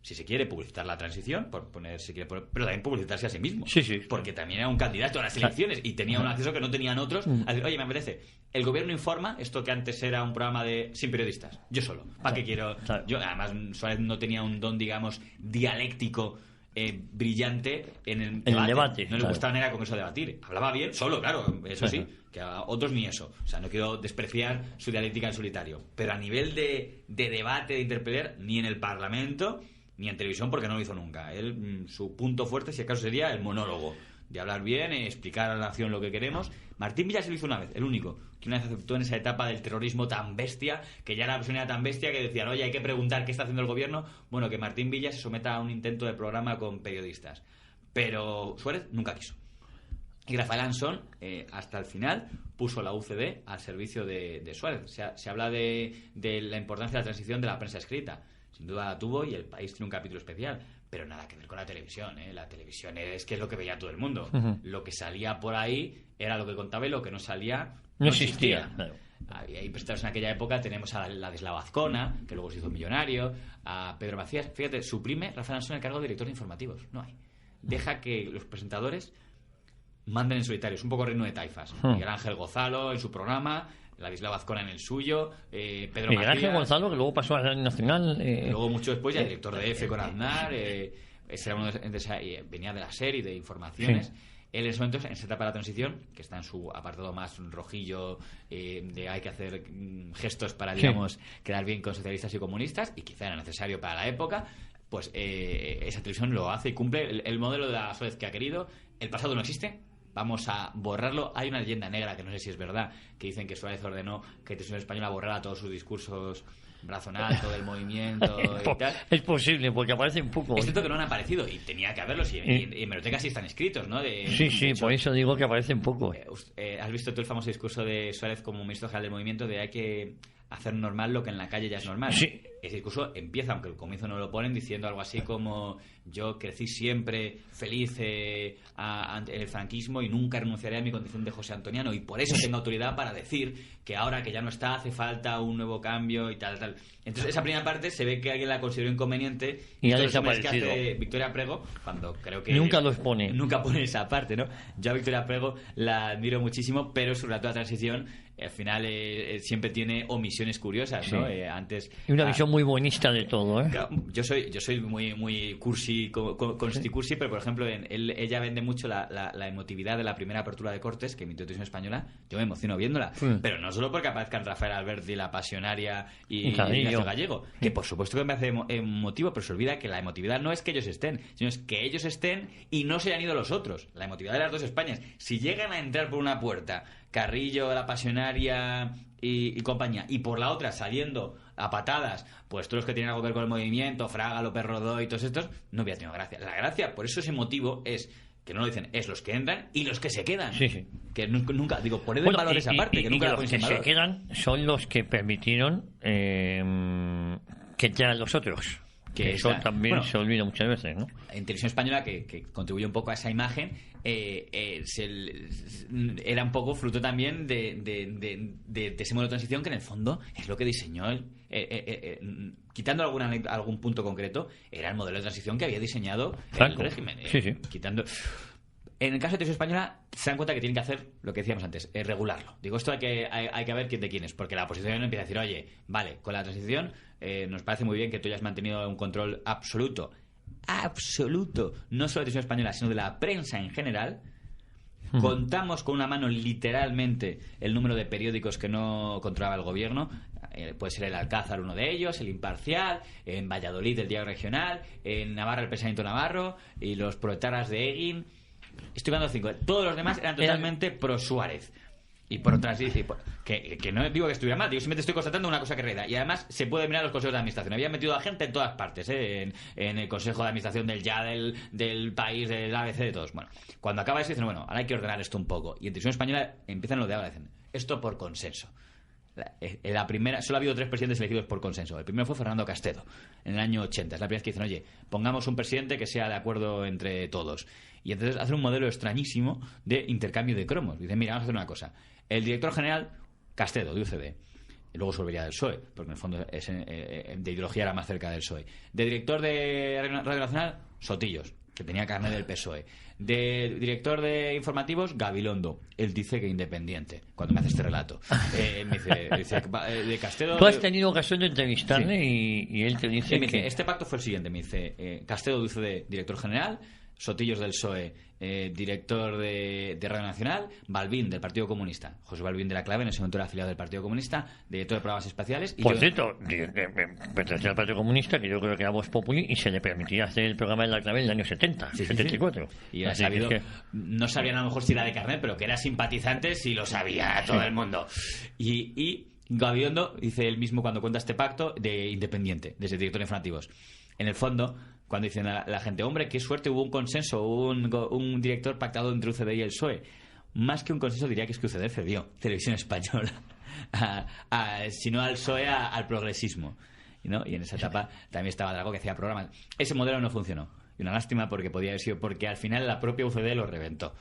si se quiere, publicitar la transición, pero también publicitarse a sí mismo. Sí. Porque también era un candidato a las elecciones y tenía un acceso que no tenían otros. A decir, oye, me apetece, el gobierno informa, esto que antes era un programa sin periodistas, yo solo, ¿para qué quiero? Yo, además, Suárez no tenía un don, digamos, dialéctico brillante en el debate. No le gustaba ni era con eso debatir. Hablaba bien, solo, claro, eso sí, que a otros ni eso. O sea, no quiero despreciar su dialéctica en solitario. Pero a nivel de debate, de interpelar, ni en el Parlamento, ni en televisión, porque no lo hizo nunca. Él, su punto fuerte, si acaso, sería el monólogo. De hablar bien, explicar a la nación lo que queremos. Martín Villa se lo hizo una vez, el único, que una vez aceptó en esa etapa del terrorismo tan bestia, que ya la persona era tan bestia que decían, oye, hay que preguntar qué está haciendo el gobierno. Bueno, que Martín Villa se someta a un intento de programa con periodistas. Pero Suárez nunca quiso. Y Rafael Ansón, hasta el final, puso la UCD al servicio de Suárez. Se habla de la importancia de la transición de la prensa escrita. Sin duda la tuvo y el país tiene un capítulo especial. Pero nada que ver con la televisión, La televisión es que es lo que veía todo el mundo. Lo que salía por ahí era lo que contaba y lo que no salía no existía. Claro. Hay presentados en aquella época, tenemos a Ladislao Azcona, que luego se hizo millonario, a Pedro Macías. Fíjate, suprime Rafael Ansón el cargo de director de informativos. No hay. Deja que los presentadores manden en solitario. Es un poco reino de taifas. Miguel Ángel Gonzalo en su programa, Ladislao Azcona en el suyo, Pedro Miguel Ángel Macías, Gonzalo, que luego pasó a la Nacional. Luego, mucho después, ya director de EFE con Aznar. Ese era uno venía de la serie de informaciones. Sí. Él en ese momento, en esa etapa de la transición, que está en su apartado más rojillo, de hay que hacer gestos para, digamos, quedar bien con socialistas y comunistas, y quizá era necesario para la época, pues esa televisión lo hace y cumple el modelo de la Suárez que ha querido. El pasado no existe. Vamos a borrarlo. Hay una leyenda negra, que no sé si es verdad, que dicen que Suárez ordenó que Televisión Española borrara todos sus discursos brazo en alto del movimiento y tal. Es posible, porque aparecen poco. Es cierto que no han aparecido, y tenía que haberlos, y en hemeroteca sí están escritos, ¿no? Sí, por eso digo que aparecen poco. ¿Has visto tú el famoso discurso de Suárez como ministro general del movimiento de hay que hacer normal lo que en la calle ya es normal? Sí. Ese discurso empieza, aunque al comienzo no lo ponen, diciendo algo así como yo crecí siempre feliz ante el franquismo y nunca renunciaré a mi condición de José Antoniano, y por eso tengo autoridad para decir que ahora que ya no está, hace falta un nuevo cambio y tal. Entonces esa primera parte se ve que alguien la consideró inconveniente y ha desaparecido. Que hace Victoria Prego, cuando creo que nunca los pone. Nunca pone esa parte, ¿no? Yo a Victoria Prego la admiro muchísimo, pero su relato de la transición al final siempre tiene omisiones curiosas, ¿no? Sí. Antes y una visión muy buenista de todo, ¿eh? Claro, yo soy muy cursi, cursi, pero por ejemplo ella vende mucho la emotividad de la primera apertura de Cortes que emitió Televisión Española. Yo me emociono viéndola, pero no solo porque aparezcan Rafael Alberti, La Pasionaria y Ignacio Gallego, que por supuesto que me hace emotivo, pero se olvida que la emotividad no es que ellos estén, sino es que ellos estén y no se han ido los otros. La emotividad de las dos Españas, si llegan a entrar por una puerta Carrillo, La Pasionaria y compañía, y por la otra saliendo a patadas pues todos los que tienen algo que ver con el movimiento, Fraga, López Rodó y todos estos, no hubiera tenido gracia. La gracia, por eso ese motivo es que no lo dicen, es los que entran y los que se quedan. Sí. Que nunca digo, poned en valor esa parte, que nunca la ponéis en valor. Los que se quedan son los que permitieron que entraran los otros. Que eso también se olvida muchas veces, ¿no? En Televisión Española, que contribuye un poco a esa imagen, era un poco fruto también de ese modelo de transición que en el fondo es lo que diseñó quitando algún punto concreto, era el modelo de transición que había diseñado Franco. El régimen. Quitando... En el caso de Televisión Española se dan cuenta que tienen que hacer lo que decíamos antes, regularlo. Digo, esto hay que ver quién de quién es, porque la oposición empieza a decir, oye, vale, con la transición nos parece muy bien que tú hayas mantenido un control absoluto, no solo de Televisión Española, sino de la prensa en general. Contamos con una mano literalmente el número de periódicos que no controlaba el gobierno. Puede ser el Alcázar uno de ellos, el Imparcial, en Valladolid el Diario Regional, en Navarra el Pensamiento Navarro y los proetarras de Egin. Estoy dando 5. Todos los demás eran totalmente pro Suárez. Y por otras que no digo que estuviera mal, digo, simplemente estoy constatando una cosa que reda. Y además se puede mirar los consejos de administración. Habían metido a gente en todas partes, en el consejo de administración del del país, del ABC, de todos. Bueno, cuando acaba eso dicen, bueno, ahora hay que ordenar esto un poco. Y en Televisión Española empiezan lo de ahora, dicen, esto por consenso. La primera, solo ha habido 3 presidentes elegidos por consenso. El primero fue Fernando Castedo, en el año 80. Es la primera vez que dicen, oye, pongamos un presidente que sea de acuerdo entre todos. Y entonces hacen un modelo extrañísimo de intercambio de cromos. Dicen, mira, vamos a hacer una cosa. El director general, Castedo, de UCD. Y luego se volvería del PSOE, porque en el fondo de ideología era más cerca del PSOE. De director de Radio Nacional, Sotillos, que tenía carnet del PSOE. De director de informativos, Gabilondo. Él dice que independiente, cuando me hace este relato. Me dice de Castedo... Tú has tenido ocasión de entrevistarle y él te dice me dice, este pacto fue el siguiente. Me dice, Castedo dice de director general, Sotillos del PSOE, director de Radio Nacional, Balbín del Partido Comunista, José Balbín de la Clave, en ese momento era afiliado del Partido Comunista, director de programas espaciales. Y por cierto, pertenecía al Partido Comunista, que yo creo que era Vox Populi, y se le permitía hacer el programa de la Clave en el año 70, 74. Y ha sabido, no sabían a lo mejor si era de carnet, pero que era simpatizante, sí lo sabía todo el mundo. Y Gabilondo dice él mismo cuando cuenta este pacto de independiente, desde director de informativos. En el fondo, cuando dicen a la gente, hombre, qué suerte, hubo un consenso, hubo un director pactado entre UCD y el PSOE. Más que un consenso, diría que es que UCD cedió Televisión Española, si no al PSOE, al progresismo, ¿no? Y en esa etapa también estaba Dragó, que hacía programas. Ese modelo no funcionó. Y una lástima, porque podía haber sido, porque al final la propia UCD lo reventó.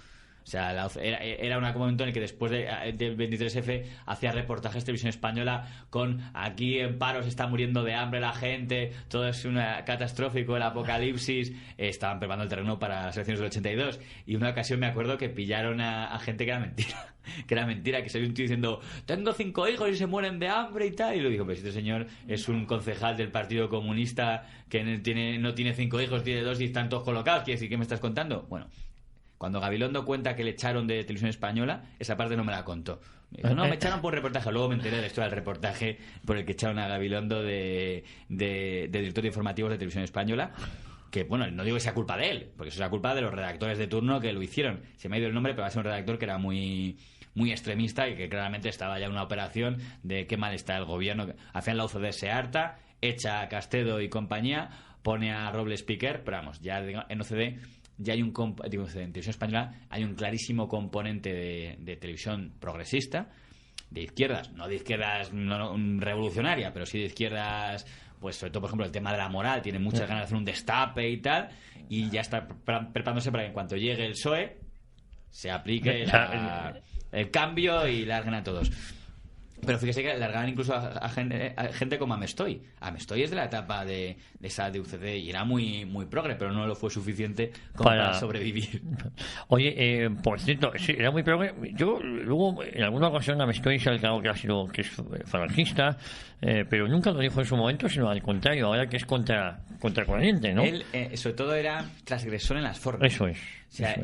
O sea, era un momento en el que después del 23F hacía reportajes de Televisión Española con aquí en paro se está muriendo de hambre la gente, todo es una catastrófico, el apocalipsis. Estaban preparando el terreno para las elecciones del 82 y una ocasión me acuerdo que pillaron a gente que era mentira, que se vio un tío diciendo, tengo 5 hijos y se mueren de hambre y tal, y lo dijo, pero si este señor es un concejal del Partido Comunista que no tiene 5 hijos, tiene 2 y están todos colocados, quiere decir, ¿qué me estás contando? Bueno, cuando Gabilondo cuenta que le echaron de Televisión Española, esa parte no me la contó. Me dijo, no, me echaron por un reportaje. Luego me enteré de la historia del reportaje por el que echaron a Gabilondo de director de informativos de Televisión Española. Que, bueno, no digo que sea culpa de él, porque eso es la culpa de los redactores de turno que lo hicieron. Se me ha ido el nombre, pero va a ser un redactor que era muy extremista y que claramente estaba ya en una operación de qué mal está el gobierno. Al final la UCD se harta, echa a Castedo y compañía, pone a Robles Piquer, pero vamos, ya en OCD... ya hay en Televisión Española hay un clarísimo componente de televisión progresista, de izquierdas, no de izquierdas no revolucionaria, pero sí de izquierdas pues sobre todo, por ejemplo, el tema de la moral, tiene muchas ganas de hacer un destape y tal, y ya está preparándose para que en cuanto llegue el PSOE se aplique el cambio y larguen a todos. Pero fíjese que largaban incluso a gente como Amestoy. Amestoy es de la etapa de esa de UCD y era muy progre, pero no lo fue suficiente como para sobrevivir. Oye, por cierto, sí, era muy progre. Yo luego en alguna ocasión Amestoy se ha declarado que es falangista, pero nunca lo dijo en su momento, sino al contrario, ahora que es contracorriente, ¿no? Él, sobre todo, era transgresor en las formas. Eso es. O sea,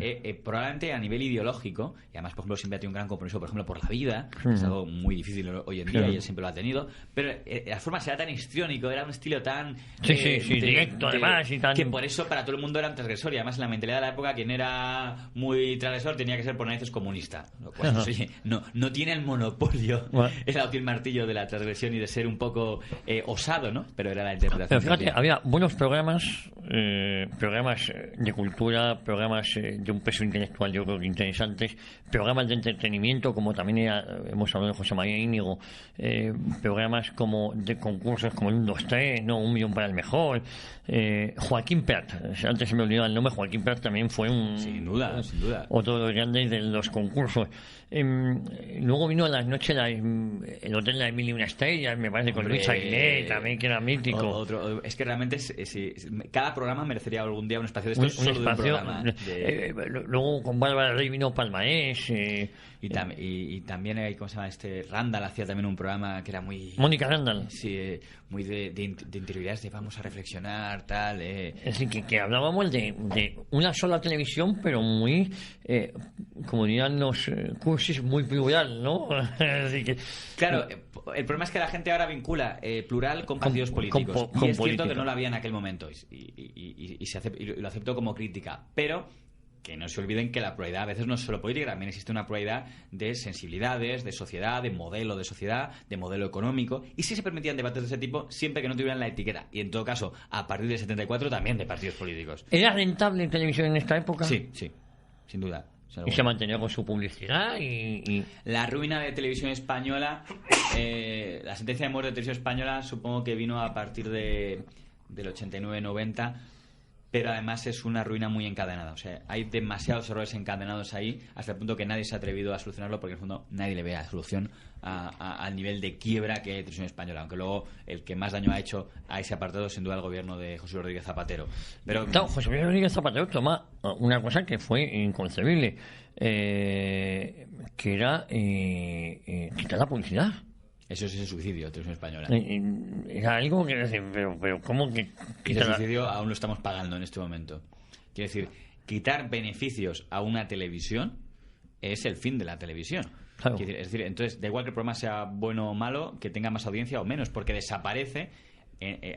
probablemente a nivel ideológico, y además, por ejemplo, siempre ha tenido un gran compromiso, por ejemplo, por la vida, es algo muy difícil hoy en día, y él siempre lo ha tenido, pero las formas era tan histriónico, era un estilo tan... directo, además, y tan... Que por eso para todo el mundo era transgresor, y además en la mentalidad de la época, quien era muy transgresor tenía que ser por narices comunista. Pues, oye, no tiene el monopolio el auto y el martillo de la transgresión y de ser un poco osado, ¿no? Pero era la interpretación. Pero fíjate, había buenos programas de cultura, programas de un peso intelectual, yo creo que interesantes, programas de entretenimiento, como también hemos hablado de José María Íñigo, programas como de concursos como el 1, 2, 3, ¿no? 1 millón para el mejor. Joaquín Prat, antes se me olvidaba el nombre, Joaquín Prat también fue sin duda. Otro de los grandes de los concursos. Luego vino a las noches el Hotel de la Mil y una Estrellas, me parece, con Luis Aguilé también, que era mítico. Es que realmente cada programa merecería algún día un espacio de estos, solo de un programa. Luego con Bárbara Rey vino Palmaés. Y también hay, ¿cómo se llama? Randall hacía también un programa que era muy... Mónica Randall. Sí, muy de interioridades, de vamos a reflexionar, tal. Es decir, que hablábamos de una sola televisión, pero muy, como dirían los cursis, muy plural, ¿no? Así que, claro, el problema es que la gente ahora vincula plural con partidos políticos. Y es cierto que no lo había en aquel momento. Y lo aceptó como crítica. Pero... que no se olviden que la pluralidad a veces no es solo política, también existe una pluralidad de sensibilidades, de sociedad, de modelo de sociedad, de modelo económico, y sí se permitían debates de ese tipo siempre que no tuvieran la etiqueta, y en todo caso, a partir del 74 también de partidos políticos. ¿Era rentable en televisión en esta época? Sí, sin duda. Y se mantenía con su publicidad y... La ruina de Televisión Española, la sentencia de muerte de Televisión Española supongo que vino a partir del 89-90, pero además es una ruina muy encadenada. O sea, hay demasiados errores encadenados ahí, hasta el punto que nadie se ha atrevido a solucionarlo, porque en el fondo nadie le ve la solución al nivel de quiebra que hay de Televisión Española, aunque luego el que más daño ha hecho a ese apartado sin duda el gobierno de José Rodríguez Zapatero. Pero claro, José Rodríguez Zapatero toma una cosa que fue inconcebible, que era quitar la publicidad. Eso es el suicidio de Televisión Española. Era algo que decir, pero ¿cómo que quitar? Ese suicidio aún lo estamos pagando en este momento. Quiero decir, quitar beneficios a una televisión es el fin de la televisión. Claro. Es decir, entonces da igual que el programa sea bueno o malo, que tenga más audiencia o menos, porque desaparece.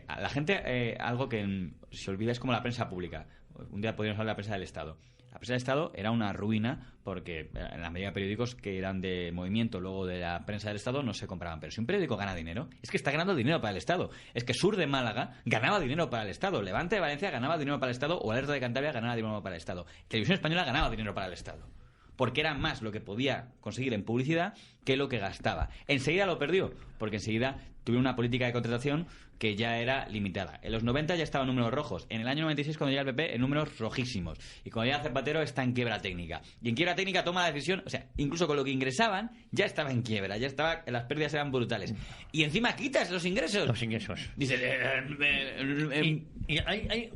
A la gente, algo que se olvida es como la prensa pública. Un día podríamos hablar de la prensa del Estado. La prensa del Estado era una ruina porque en la mayoría de periódicos que eran de movimiento luego de la prensa del Estado no se compraban. Pero si un periódico gana dinero, es que está ganando dinero para el Estado. Es que Sur de Málaga ganaba dinero para el Estado, Levante de Valencia ganaba dinero para el Estado, o Alerta de Cantabria ganaba dinero para el Estado. Televisión Española ganaba dinero para el Estado, porque era más lo que podía conseguir en publicidad que lo que gastaba. Enseguida lo perdió, porque enseguida tuvieron una política de contratación que ya era limitada. En los 90 ya estaban números rojos. En el año 96, cuando llega el PP, en números rojísimos. Y cuando llega Zapatero, está en quiebra técnica. Y en quiebra técnica toma la decisión, o sea, incluso con lo que ingresaban, ya estaba en quiebra, las pérdidas eran brutales. Y encima quitas los ingresos. Los ingresos. Dice...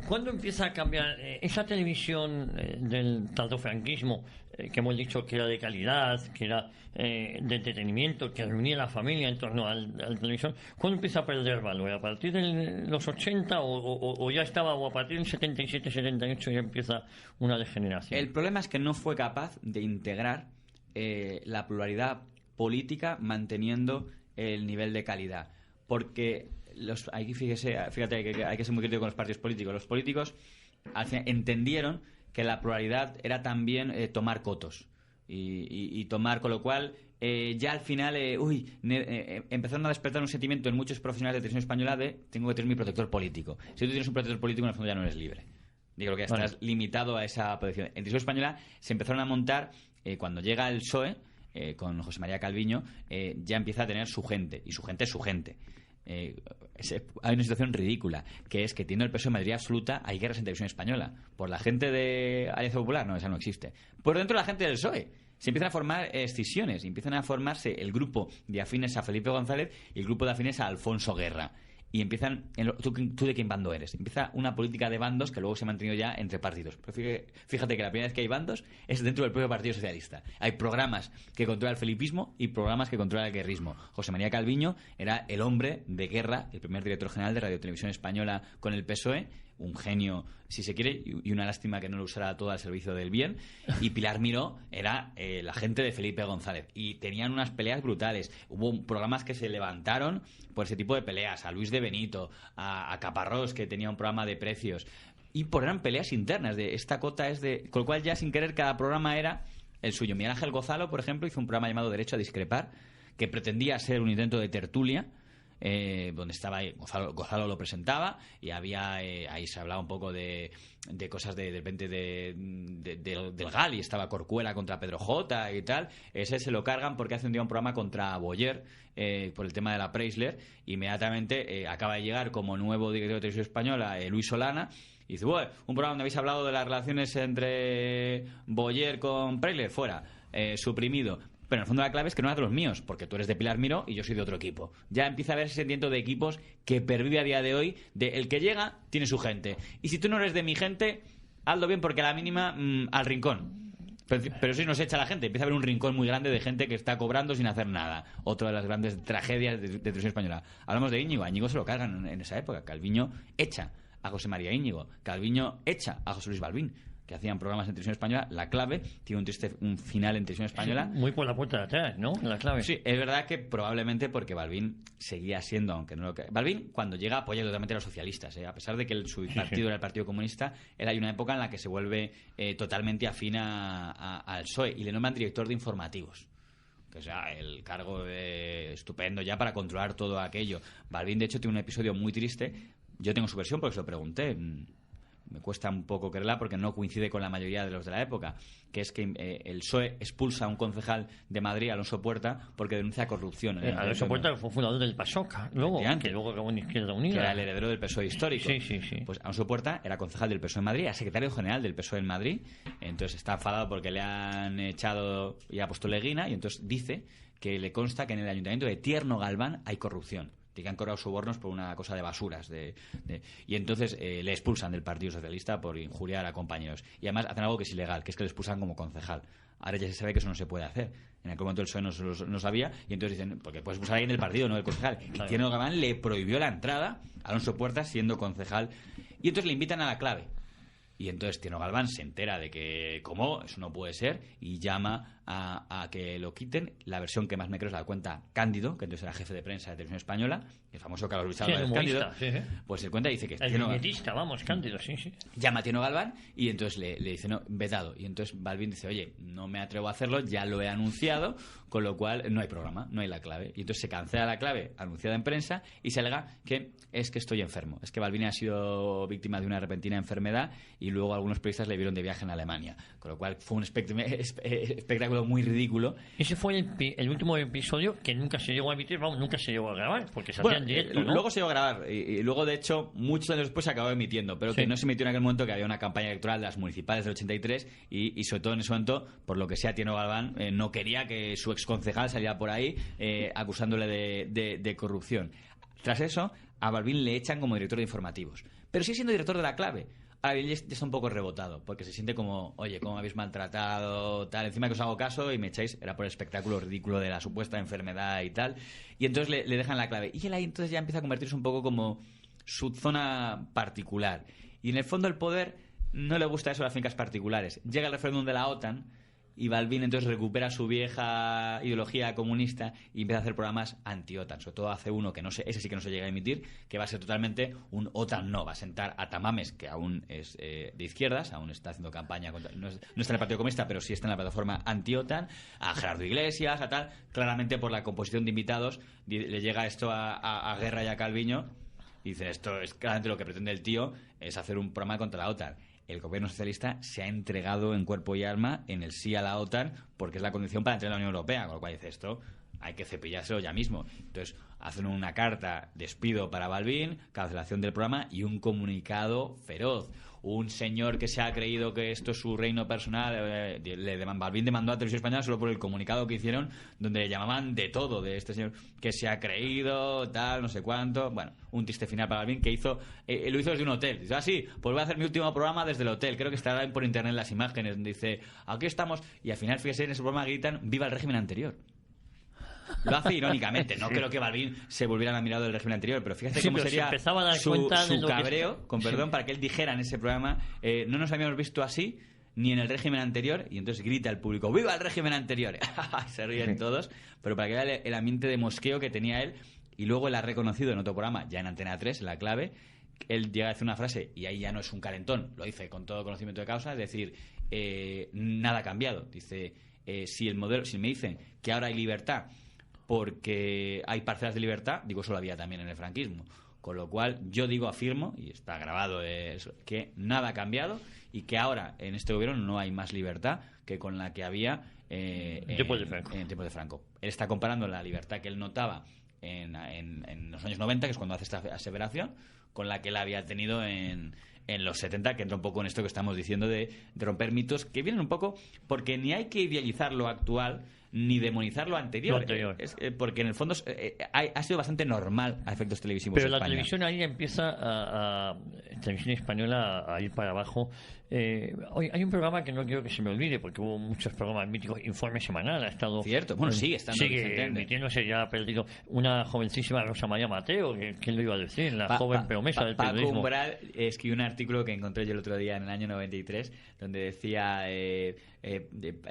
¿Cuándo empieza a cambiar esa televisión del tardofranquismo, que hemos dicho que era de calidad, que era de entretenimiento, que reunía a la familia en torno a la televisión? ¿Cuándo empieza a perder valor? ¿A partir de los 80 o ya estaba, o a partir del 77, 78 ya empieza una degeneración? El problema es que no fue capaz de integrar la pluralidad política manteniendo el nivel de calidad. Porque fíjate que hay que ser muy crítico con los partidos políticos. Los políticos al final entendieron que la pluralidad era también tomar cotos y tomar, con lo cual ya al final empezaron a despertar un sentimiento en muchos profesionales de Televisión Española de tengo que tener mi protector político. Si tú tienes un protector político, en el fondo ya no eres libre. Digo que estás limitado a esa protección. En Televisión Española se empezaron a montar, cuando llega el PSOE, con José María Calviño, ya empieza a tener su gente, y su gente es su gente. hay una situación ridícula, que es que teniendo el PSOE mayoría absoluta, hay guerras en Televisión Española. Por la gente de Alianza Popular, no, esa no existe. Por dentro de la gente del PSOE. Se empiezan a formar escisiones, empiezan a formarse el grupo de afines a Felipe González y el grupo de afines a Alfonso Guerra. Y empiezan, ¿tú de quién bando eres? Empieza una política de bandos que luego se ha mantenido ya entre partidos. Pero fíjate que la primera vez que hay bandos es dentro del propio Partido Socialista. Hay programas que controla el felipismo y programas que controla el guerrismo. José María Calviño era el hombre de guerra, el primer director general de Radio Televisión Española con el PSOE, un genio, si se quiere, y una lástima que no lo usara todo al servicio del bien. Y Pilar Miró era la gente de Felipe González. Y tenían unas peleas brutales. Hubo programas que se levantaron por ese tipo de peleas. A Luis de Benito, a Caparrós, que tenía un programa de precios. Y eran peleas internas. De esta cota es de... Con lo cual, ya sin querer, cada programa era el suyo. Miguel Ángel Gozalo, por ejemplo, hizo un programa llamado Derecho a Discrepar, que pretendía ser un intento de tertulia, donde estaba ahí, Gonzalo lo presentaba y había ahí se hablaba un poco de cosas de repente del GAL, y estaba Corcuera contra Pedro J y tal. Ese se lo cargan porque hace un día un programa contra Boyer por el tema de la Preisler. Inmediatamente acaba de llegar como nuevo director de Televisión Española Luis Solana y dice, bueno, un programa donde habéis hablado de las relaciones entre Boyer con Preisler, fuera, suprimido. Pero en el fondo la clave es que no eres de los míos, porque tú eres de Pilar Miró y yo soy de otro equipo. Ya empieza a haber ese sentimiento de equipos que pervive a día de hoy, de el que llega tiene su gente. Y si tú no eres de mi gente, hazlo bien, porque a la mínima al rincón. Pero si nos echa la gente, empieza a haber un rincón muy grande de gente que está cobrando sin hacer nada. Otra de las grandes tragedias de Televisión Española. Hablamos de Íñigo. A Íñigo se lo cargan en esa época. Calviño echa a José María Íñigo. Calviño echa a José Luis Balbín, que hacían programas en Televisión Española. La Clave tiene un final en Televisión Española. Muy por la puerta de atrás, ¿no? La Clave. Sí, es verdad que probablemente porque Balbín seguía siendo, aunque no lo que... Balbín, cuando llega, apoya totalmente a los socialistas, a pesar de que su partido era el Partido Comunista. Hay una época en la que se vuelve totalmente afín al PSOE y le nombran director de informativos, que sea el cargo estupendo ya para controlar todo aquello. Balbín, de hecho, tiene un episodio muy triste. Yo tengo su versión porque se lo pregunté. Me cuesta un poco creerla porque no coincide con la mayoría de los de la época, que es que el PSOE expulsa a un concejal de Madrid, Alonso Puerta, porque denuncia corrupción. Alonso Puerta fue fundador del PASOK, que luego acabó en Izquierda Unida. Que era el heredero del PSOE histórico. Sí. Pues Alonso Puerta era concejal del PSOE en Madrid, era secretario general del PSOE en Madrid, entonces está enfadado porque le han echado y ha puesto Leguina, y entonces dice que le consta que en el ayuntamiento de Tierno Galván hay corrupción, que han cobrado sobornos por una cosa de basuras y entonces le expulsan del Partido Socialista por injuriar a compañeros, y además hacen algo que es ilegal, que es que le expulsan como concejal. Ahora ya se sabe que eso no se puede hacer. En aquel momento el PSOE no sabía, y entonces dicen, porque puedes expulsar a alguien del partido, no del concejal. Y Tierno Galván le prohibió la entrada a Alonso Puertas siendo concejal, y entonces le invitan a La Clave. Y entonces Tierno Galván se entera de que, ¿cómo? Eso no puede ser, y llama a que lo quiten. La versión que más me creo es la cuenta Cándido, que entonces era jefe de prensa de Televisión Española, el famoso Carlos Luis Álvarez Cándido. Sí. Pues él cuenta y dice que... El viñetista, Cándido, sí. Llama a Tierno Galván y entonces le dice, no, vetado. Y entonces Balbín dice, oye, no me atrevo a hacerlo, ya lo he anunciado, con lo cual no hay programa, no hay La Clave. Y entonces se cancela La Clave anunciada en prensa y se alega que es que estoy enfermo. Es que Balbín ha sido víctima de una repentina enfermedad y luego algunos periodistas le vieron de viaje en Alemania. Con lo cual fue un espectáculo muy ridículo. Ese fue el último episodio que nunca se llegó a emitir, nunca se llegó a grabar, porque se hacía en directo, ¿no? Luego se llegó a grabar y luego, de hecho, muchos años después se acabó emitiendo, pero que no se emitió en aquel momento, que había una campaña electoral de las municipales del 83 y sobre todo en ese momento, por lo que sea, Tierno Galván no quería que su exconcejal saliera por ahí acusándole de corrupción. Tras eso, a Balbín le echan como director de informativos, pero sigue siendo director de La Clave. Ahora bien, ya está un poco rebotado, porque se siente como, oye, ¿cómo me habéis maltratado? Tal, encima que os hago caso y me echáis, era por el espectáculo ridículo de la supuesta enfermedad y tal. Y entonces le dejan La Clave. Y él ahí entonces ya empieza a convertirse un poco como su zona particular. Y en el fondo el poder no le gusta eso a las fincas particulares. Llega el referéndum de la OTAN y Balbín entonces recupera su vieja ideología comunista y empieza a hacer programas anti-OTAN. Sobre todo hace uno que no sé, ese sí que no se llega a emitir, que va a ser totalmente un OTAN no. Va a sentar a Tamames, que aún es de izquierdas, aún está haciendo campaña contra, no está en el Partido Comunista, pero sí está en la plataforma anti-OTAN, a Gerardo Iglesias, a tal. Claramente por la composición de invitados le llega esto a Guerra y a Calviño y dicen, esto es claramente lo que pretende el tío, es hacer un programa contra la OTAN. El gobierno socialista se ha entregado en cuerpo y alma en el sí a la OTAN porque es la condición para entrar en la Unión Europea, con lo cual dice, esto hay que cepillárselo ya mismo. Entonces hacen una carta, despido para Balbín, cancelación del programa y un comunicado feroz. Un señor que se ha creído que esto es su reino personal, Balbín demandó a Televisión Española solo por el comunicado que hicieron, donde le llamaban de todo, de este señor que se ha creído, tal, no sé cuánto. Bueno, un triste final para Balbín, que lo hizo desde un hotel. Dice, sí, pues voy a hacer mi último programa desde el hotel. Creo que estarán por internet las imágenes, donde dice, aquí estamos, y al final, fíjese, en ese programa gritan, viva el régimen anterior. Lo hace irónicamente, no creo que Balbín se volviera a mirar del régimen anterior, pero fíjate cómo sería su cabreo, con perdón, para que él dijera en ese programa, no nos habíamos visto así ni en el régimen anterior, y entonces grita el público, ¡viva el régimen anterior! Se ríen todos, pero para que vea el ambiente de mosqueo que tenía él, y luego él ha reconocido en otro programa, ya en Antena 3, en La Clave, él llega a decir una frase, y ahí ya no es un calentón, lo dice con todo conocimiento de causa, es decir, nada ha cambiado. Dice, si me dicen que ahora hay libertad porque hay parcelas de libertad, digo, eso lo había también en el franquismo. Con lo cual, yo afirmo, y está grabado, que nada ha cambiado y que ahora en este gobierno no hay más libertad que con la que había en tiempos de Franco. Él está comparando la libertad que él notaba en los años 90, que es cuando hace esta aseveración, con la que él había tenido en los 70, que entra un poco en esto que estamos diciendo de romper mitos, que vienen un poco porque ni hay que idealizar lo actual ni demonizar lo anterior. Porque en el fondo ha sido bastante normal a efectos televisivos. Pero la televisión ahí empieza televisión española a ir para abajo. Hoy hay un programa que no quiero que se me olvide, porque hubo muchos programas míticos. Informe Semanal ha estado... Cierto, bueno, sigue estando. Sigue emitiéndose, ya ha perdido una jovencísima Rosa María Mateo, ¿quién lo iba a decir? La joven promesa del periodismo. Paco Umbral escribió un artículo que encontré yo el otro día en el año 93, donde decía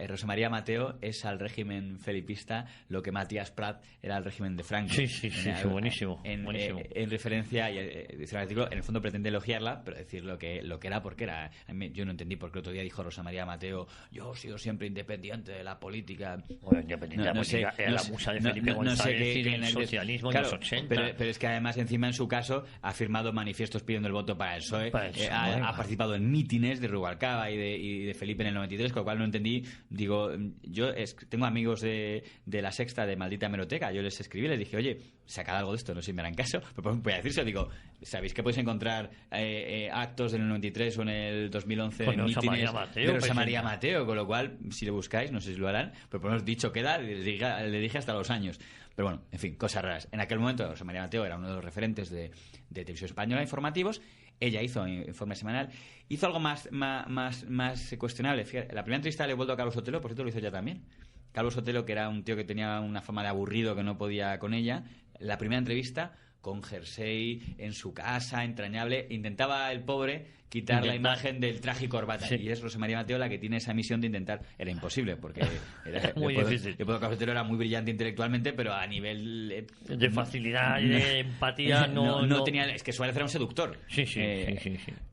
Rosa María Mateo es al régimen felipista lo que Matías Prat era al régimen de Franco. Sí, buenísimo. En referencia, y dice el artículo, en el fondo pretende elogiarla, pero decir lo que era, porque era... Yo no entendí por qué el otro día dijo Rosa María Mateo, yo he sido siempre independiente de la política. Bueno, independiente de la política, era la musa de Felipe González y del socialismo en los 80. Pero es que además encima en su caso ha firmado manifiestos pidiendo el voto para el PSOE, ha participado en mítines de Rubalcaba y de Felipe en el 93, con lo cual no entendí. Digo, yo tengo amigos de La Sexta, de Maldita Hemeroteca, yo les escribí, les dije, oye, sacad algo de esto, no sé si me harán caso, pero voy a decirse, digo, ¿sabéis que podéis encontrar actos en el 93 o en el 2011 en mítines de Rosa María Mateo? Con lo cual, si lo buscáis, no sé si lo harán, pero por lo menos dicho queda, le dije hasta los años. Pero bueno, en fin, cosas raras. En aquel momento Rosa María Mateo era uno de los referentes de Televisión Española informativos. Ella hizo Informe Semanal, hizo algo más cuestionable. Fíjate, la primera entrevista le he vuelto a Carlos Sotelo, por cierto lo hizo ella también. Carlos Sotelo, que era un tío que tenía una fama de aburrido, que no podía con ella. La primera entrevista con jersey en su casa, entrañable, intentaba el pobre quitar la imagen del traje y corbata, sí. Y es Rosa María Mateo la que tiene esa misión de intentar. Era imposible, porque era muy difícil. Carlos Sotelo era muy brillante intelectualmente, pero a nivel de facilidad y de empatía no tenía. Es que Suárez era un seductor. Sí.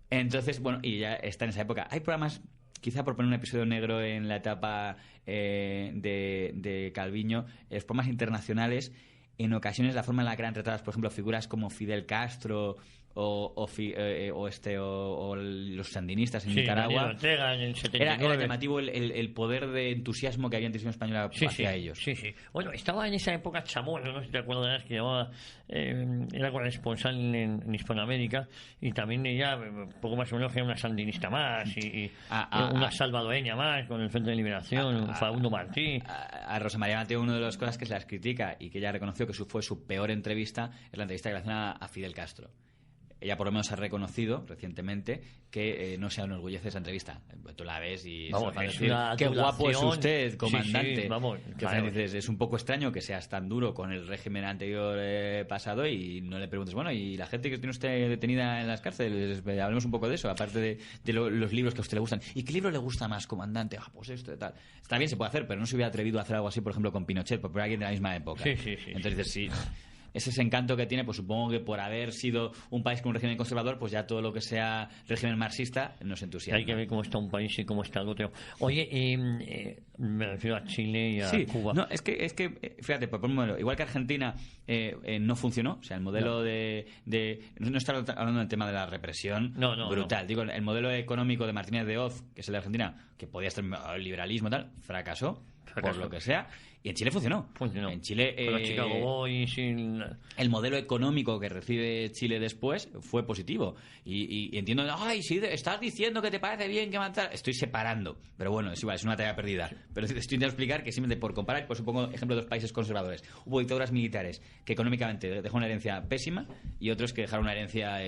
Entonces, bueno, y ya está en esa época. Hay programas, quizá por poner un episodio negro en la etapa de Calviño, los programas internacionales, en ocasiones la forma en la que eran tratadas, por ejemplo, figuras como Fidel Castro o los sandinistas en Nicaragua, Ortega en el 79. Era llamativo el poder de entusiasmo que había en Televisión Española hacia ellos. Sí. Bueno, estaba en esa época Chamorro, no sé si te acuerdas, que llamaba, era corresponsal en Hispanoamérica, y también ella, poco más o menos, era una sandinista más, y una salvadoreña más, con el Frente de Liberación, Facundo Martí. A Rosa María Mateo, una de las cosas que se las critica y que ella reconoció que fue su peor entrevista, es la entrevista que le hacen a Fidel Castro. Ella por lo menos ha reconocido recientemente que no se enorgullece esa entrevista. Tú la ves y decir, qué guapo es usted, comandante. Sí, vamos, claro. Dices, es un poco extraño que seas tan duro con el régimen anterior pasado y no le preguntes, bueno, y la gente que tiene usted detenida en las cárceles, hablemos un poco de eso, aparte de los libros que a usted le gustan. ¿Y qué libro le gusta más, comandante? Pues esto y tal. Está bien, se puede hacer, pero no se hubiera atrevido a hacer algo así, por ejemplo, con Pinochet, por alguien de la misma época. Sí. Entonces dices, sí. Ese encanto que tiene, pues supongo que por haber sido un país con un régimen conservador, pues ya todo lo que sea régimen marxista nos entusiasma. Hay que ver cómo está un país y cómo está el otro. Oye, me refiero a Chile y a Cuba. No, es que fíjate, por un modelo, igual que Argentina no funcionó, o sea, el modelo no está hablando del tema de la represión brutal. No. Digo, el modelo económico de Martínez de Hoz, que es el de Argentina, que podía estar el liberalismo y tal, fracasó. por lo que sea, y en Chile funcionó. En Chile, con los Chicago Boys, el modelo económico que recibe Chile después fue positivo. Y entiendo, ay, sí, estás diciendo que te parece bien que matar. Estoy separando, pero bueno, es igual, es una tarea perdida. Pero estoy intentando explicar que simplemente por comparar, pues supongo ejemplo de dos países conservadores. Hubo dictaduras militares que económicamente dejaron una herencia pésima y otros que dejaron una herencia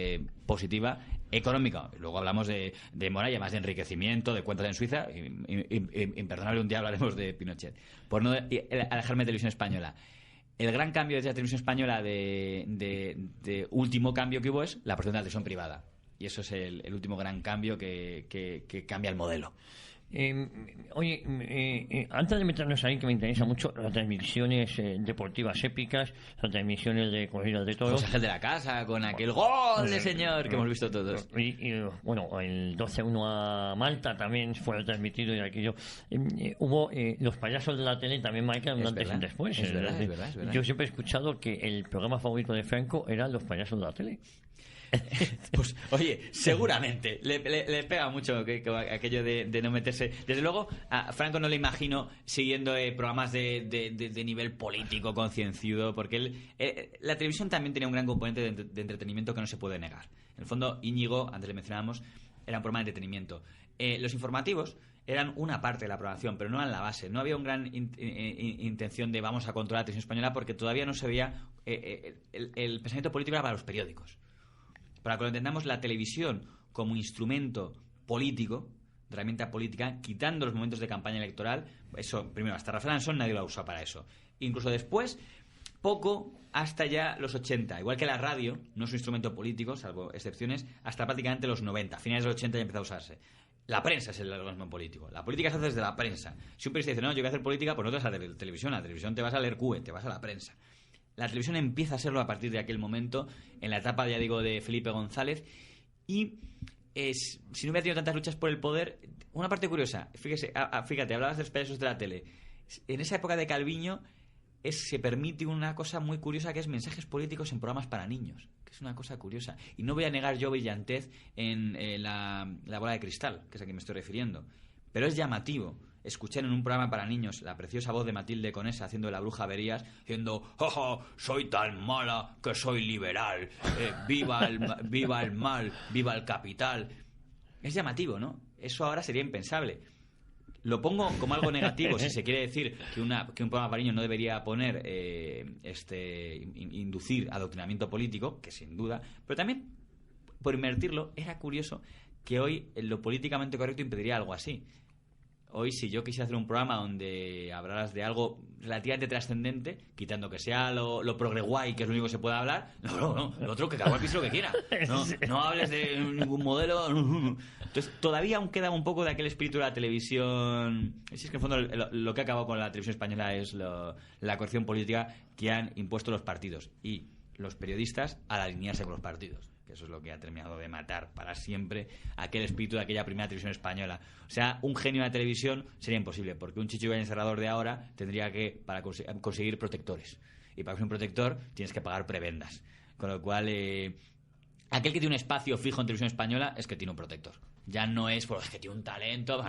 positiva económica. Luego hablamos de Moraya, más de enriquecimiento, de cuentas en Suiza. Imperdonable, un día hablaremos de Pinochet. Por no alejarme de televisión española. El gran cambio desde la televisión española de último cambio que hubo es la protección de la televisión privada. Y eso es el último gran cambio que cambia el modelo. Antes de meternos ahí, que me interesa mucho, las transmisiones deportivas épicas, las transmisiones de corridas de toros. José Ángel de la Casa, con aquel gol de señor que hemos visto todos. Bueno, el 12-1 a Malta también fue transmitido y aquello. Hubo los payasos de la tele también marcan un antes y un después. Es verdad. Yo siempre he escuchado que el programa favorito de Franco eran los payasos de la tele. Pues oye, seguramente le pega mucho aquello de no meterse. Desde luego a Franco no le imagino siguiendo programas de nivel político concienciudo, porque la televisión también tenía un gran componente de entretenimiento que no se puede negar. En el fondo, Íñigo, antes le mencionábamos, era un programa de entretenimiento. Los informativos eran una parte de la programación, pero no eran la base. No había una gran intención de vamos a controlar la televisión española, porque todavía no se veía el pensamiento político era para los periódicos. Para que lo entendamos, la televisión como instrumento político, de herramienta política, quitando los momentos de campaña electoral, eso, primero, hasta Rafael Ansón nadie lo ha usado para eso. Incluso después, poco hasta ya los 80. Igual que la radio, no es un instrumento político, salvo excepciones, hasta prácticamente los 90. A finales de los 80 ya empezó a usarse. La prensa es el organismo político. La política se hace desde la prensa. Si un periodista dice, no, yo voy a hacer política, pues no te vas a la televisión. La televisión te vas a leer CUE, te vas a la prensa. La televisión empieza a serlo a partir de aquel momento, en la etapa, ya digo, de Felipe González. Y si no hubiera tenido tantas luchas por el poder, una parte curiosa, fíjate, hablabas de los payasos de la tele. En esa época de Calviño se permite una cosa muy curiosa, que es mensajes políticos en programas para niños, que es una cosa curiosa. Y no voy a negar yo brillantez en la bola de cristal, que es a quien me estoy refiriendo. Pero es llamativo escuchar en un programa para niños la preciosa voz de Matilde Conesa haciendo de la bruja Berías, diciendo, ¡jojo! Soy tan mala que soy liberal, viva el mal, viva el capital. Es llamativo, ¿no? Eso ahora sería impensable. Lo pongo como algo negativo si se quiere decir que un programa para niños no debería poner inducir adoctrinamiento político, que sin duda, pero también por invertirlo era curioso que hoy lo políticamente correcto impediría algo así. Hoy, si yo quisiera hacer un programa donde hablaras de algo relativamente trascendente, quitando que sea lo progre guay, que es lo único que se puede hablar, no, lo otro, que cada cual piense lo que quiera. No hables de ningún modelo. Entonces, todavía aún queda un poco de aquel espíritu de la televisión. Si es que en el fondo lo que ha acabado con la televisión española es la corrección política que han impuesto los partidos y los periodistas al alinearse con los partidos. Que eso es lo que ha terminado de matar para siempre aquel espíritu de aquella primera televisión española. O sea, un genio de la televisión sería imposible, porque un Chicho Ibáñez Serrador de ahora tendría que conseguir protectores. Y para ser un protector tienes que pagar prebendas. Con lo cual, aquel que tiene un espacio fijo en televisión española es que tiene un protector. Ya no es porque tiene un talento,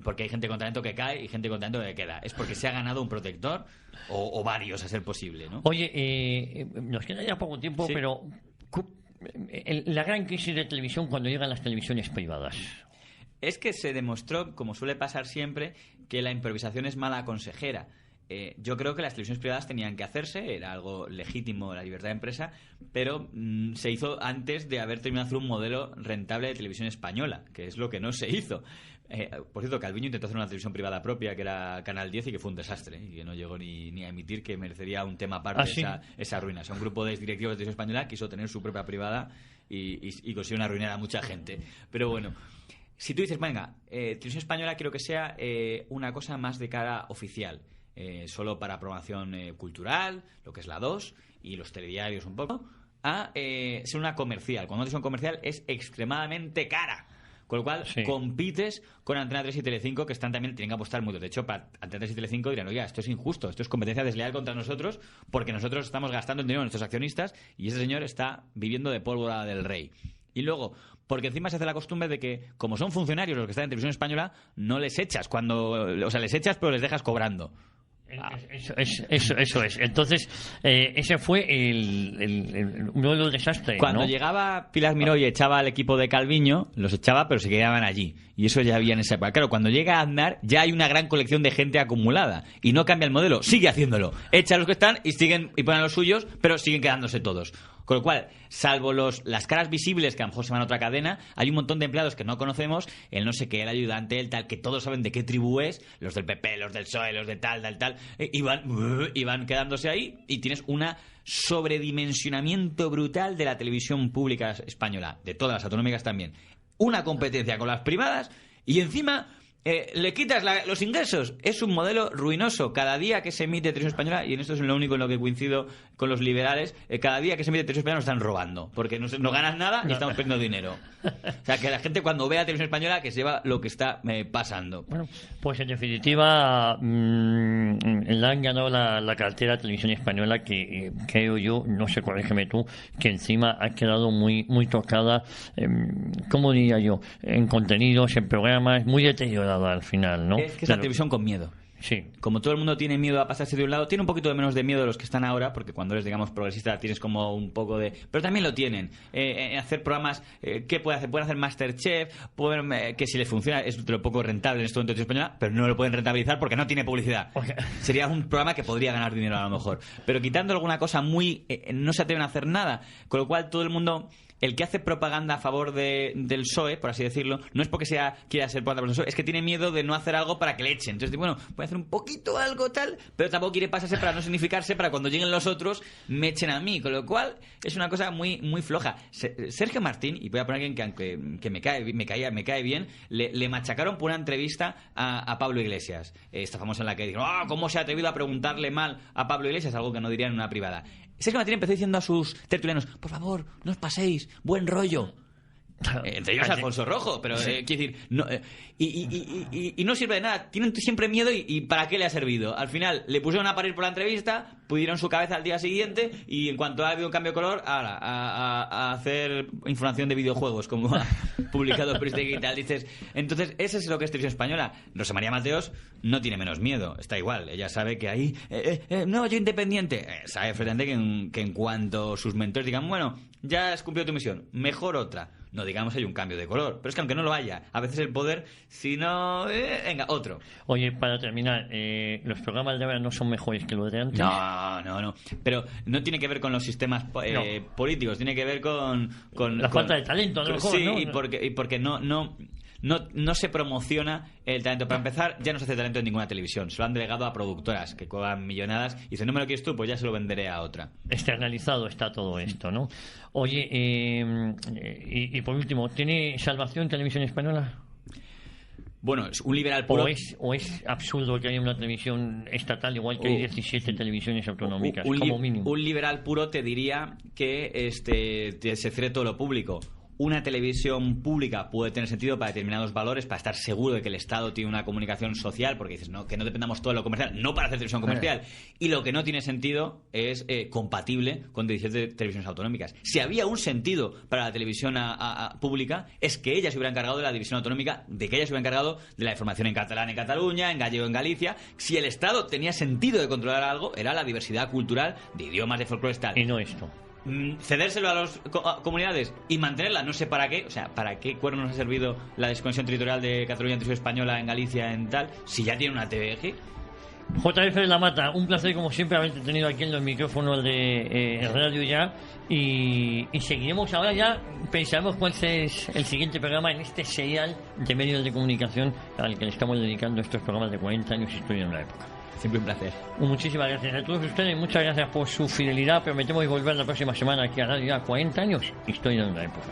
porque hay gente con talento que cae y gente con talento que queda. Es porque se ha ganado un protector o varios, a ser posible, ¿no? Oye, nos queda ya poco tiempo, ¿sí? Pero la gran crisis de televisión cuando llegan las televisiones privadas. Es que se demostró, como suele pasar siempre, que la improvisación es mala consejera. Yo creo que las televisiones privadas tenían que hacerse, era algo legítimo la libertad de empresa, pero se hizo antes de haber terminado de hacer un modelo rentable de televisión española, que es lo que no se hizo. Por cierto, Calviño intentó hacer una televisión privada propia, que era Canal 10, y que fue un desastre, y que no llegó ni a emitir, que merecería un tema aparte. ¿Sí? esa ruina. O sea, un grupo de directivos de televisión española quiso tener su propia privada y consiguieron arruinar a mucha gente. Pero bueno, si tú dices, venga, televisión española quiero que sea una cosa más de cara oficial, solo para programación cultural, lo que es la 2 y los telediarios un poco, a ser una comercial. Cuando una televisión comercial es extremadamente cara. Con lo cual, sí, compites con Antena 3 y Telecinco, que tienen que apostar mucho. De hecho, para Antena 3 y Telecinco dirán, oye, esto es injusto, esto es competencia desleal contra nosotros, porque nosotros estamos gastando el dinero de nuestros accionistas y ese señor está viviendo de pólvora del rey. Y luego, porque encima se hace la costumbre de que, como son funcionarios los que están en Televisión Española, no les echas les echas pero les dejas cobrando. Eso es. Entonces, ese fue uno de los desastres. Cuando llegaba Pilar Miró y echaba al equipo de Calviño, los echaba, pero se quedaban allí. Y eso ya había en esa época. Claro, cuando llega Aznar, ya hay una gran colección de gente acumulada. Y no cambia el modelo, sigue haciéndolo. Echa a los que están y ponen a los suyos, pero siguen quedándose todos. Con lo cual, salvo las caras visibles que a lo mejor se van a otra cadena, hay un montón de empleados que no conocemos, el no sé qué, el ayudante, el tal, que todos saben de qué tribu es, los del PP, los del PSOE, los de tal, y van quedándose ahí, y tienes un sobredimensionamiento brutal de la televisión pública española, de todas las autonómicas también. Una competencia con las privadas, y encima le quitas los ingresos. Es un modelo ruinoso. Cada día que se emite Televisión Española, y en esto es lo único en lo que coincido con los liberales, cada día que se emite Televisión Española nos están robando, porque no ganas nada y estamos perdiendo dinero. O sea, que la gente cuando vea Televisión Española que sepa lo que está pasando. Bueno, pues en definitiva le han ganado la cartera a Televisión Española, que creo yo, no sé, corrígeme tú, que encima ha quedado muy muy tocada, ¿cómo diría yo? En contenidos, en programas, muy deteriorada al final, ¿no? Es que es la televisión con miedo. Sí. Como todo el mundo tiene miedo a pasarse de un lado, tiene un poquito de menos de miedo de los que están ahora, porque cuando eres, digamos, progresista tienes como un poco de... Pero también lo tienen. Hacer programas, ¿qué puede hacer? Pueden hacer Masterchef, que si les funciona es de lo poco rentable en este momento en Española, pero no lo pueden rentabilizar porque no tiene publicidad. Okay. Sería un programa que podría ganar dinero a lo mejor. Pero quitando alguna cosa muy... no se atreven a hacer nada, con lo cual todo el mundo... El que hace propaganda a favor del PSOE, por así decirlo, no es porque quiera ser propaganda por el PSOE, es que tiene miedo de no hacer algo para que le echen. Entonces, bueno, voy a hacer un poquito algo tal, pero tampoco quiere pasarse para no significarse, para cuando lleguen los otros me echen a mí. Con lo cual, es una cosa muy muy floja. Sergio Martín, y voy a poner a alguien que me cae bien, le machacaron por una entrevista a Pablo Iglesias. Esta famosa en la que dijeron, ¿cómo se ha atrevido a preguntarle mal a Pablo Iglesias? Algo que no dirían en una privada. Sergio Martín empezó diciendo a sus tertulianos, por favor, no os paséis, buen rollo. Entre ellos Alfonso Rojo, pero quiero decir, no, y no sirve de nada. Tienen siempre miedo y ¿para qué le ha servido? Al final le pusieron a parir por la entrevista, pudieron su cabeza al día siguiente y en cuanto ha habido un cambio de color, a hacer información de videojuegos, como ha publicado Pristic y tal. Dices, entonces, eso es lo que es Televisión Española. Rosa María Mateos no tiene menos miedo, está igual. Ella sabe que ahí, no, yo independiente. Sabe perfectamente que en cuanto sus mentores digan, bueno, ya has cumplido tu misión, mejor otra. No digamos hay un cambio de color, pero es que aunque no lo haya, a veces el poder, si no, venga, otro. Oye, para terminar, los programas de ahora no son mejores que los de antes. No, pero no tiene que ver con los sistemas políticos, tiene que ver con la falta de talento, a lo mejor, sí, ¿no? y porque no se promociona el talento. Para empezar, ya no se hace talento en ninguna televisión. Se lo han delegado a productoras que cobran millonadas y dicen, no me lo quieres tú, pues ya se lo venderé a otra. Externalizado está todo esto, ¿no? Oye, y por último, ¿tiene salvación Televisión Española? Bueno, es un liberal puro. ¿O es absurdo que haya una televisión estatal igual que hay 17 televisiones autonómicas, como mínimo? Un liberal puro te diría que se cierre todo lo público. Una televisión pública puede tener sentido para determinados valores, para estar seguro de que el Estado tiene una comunicación social, porque dices, no, que no dependamos todo de lo comercial, no para hacer televisión comercial. Y lo que no tiene sentido es compatible con 17 televisiones autonómicas. Si había un sentido para la televisión pública, es que ella se hubiera encargado de la división autonómica, de que ella se hubiera encargado de la información en catalán en Cataluña, en gallego en Galicia. Si el Estado tenía sentido de controlar algo, era la diversidad cultural de idiomas, de folclore, tal. Y no esto. Cedérselo a las comunidades y mantenerla, no sé para qué, o sea, ¿para qué cuernos ha servido la desconexión territorial de Cataluña en televisión española, en Galicia, en tal, si ya tiene una TVG? JF de la Mata, un placer como siempre haberte tenido aquí en los micrófonos de Radio Ya, y seguiremos ahora ya, pensamos cuál es el siguiente programa en este serial de medios de comunicación al que le estamos dedicando estos programas de 40 años Historia de una época. Siempre un placer. Muchísimas gracias a todos ustedes, muchas gracias por su fidelidad. Prometemos volver la próxima semana aquí a Radio Ya, 40 años, Historia de una época.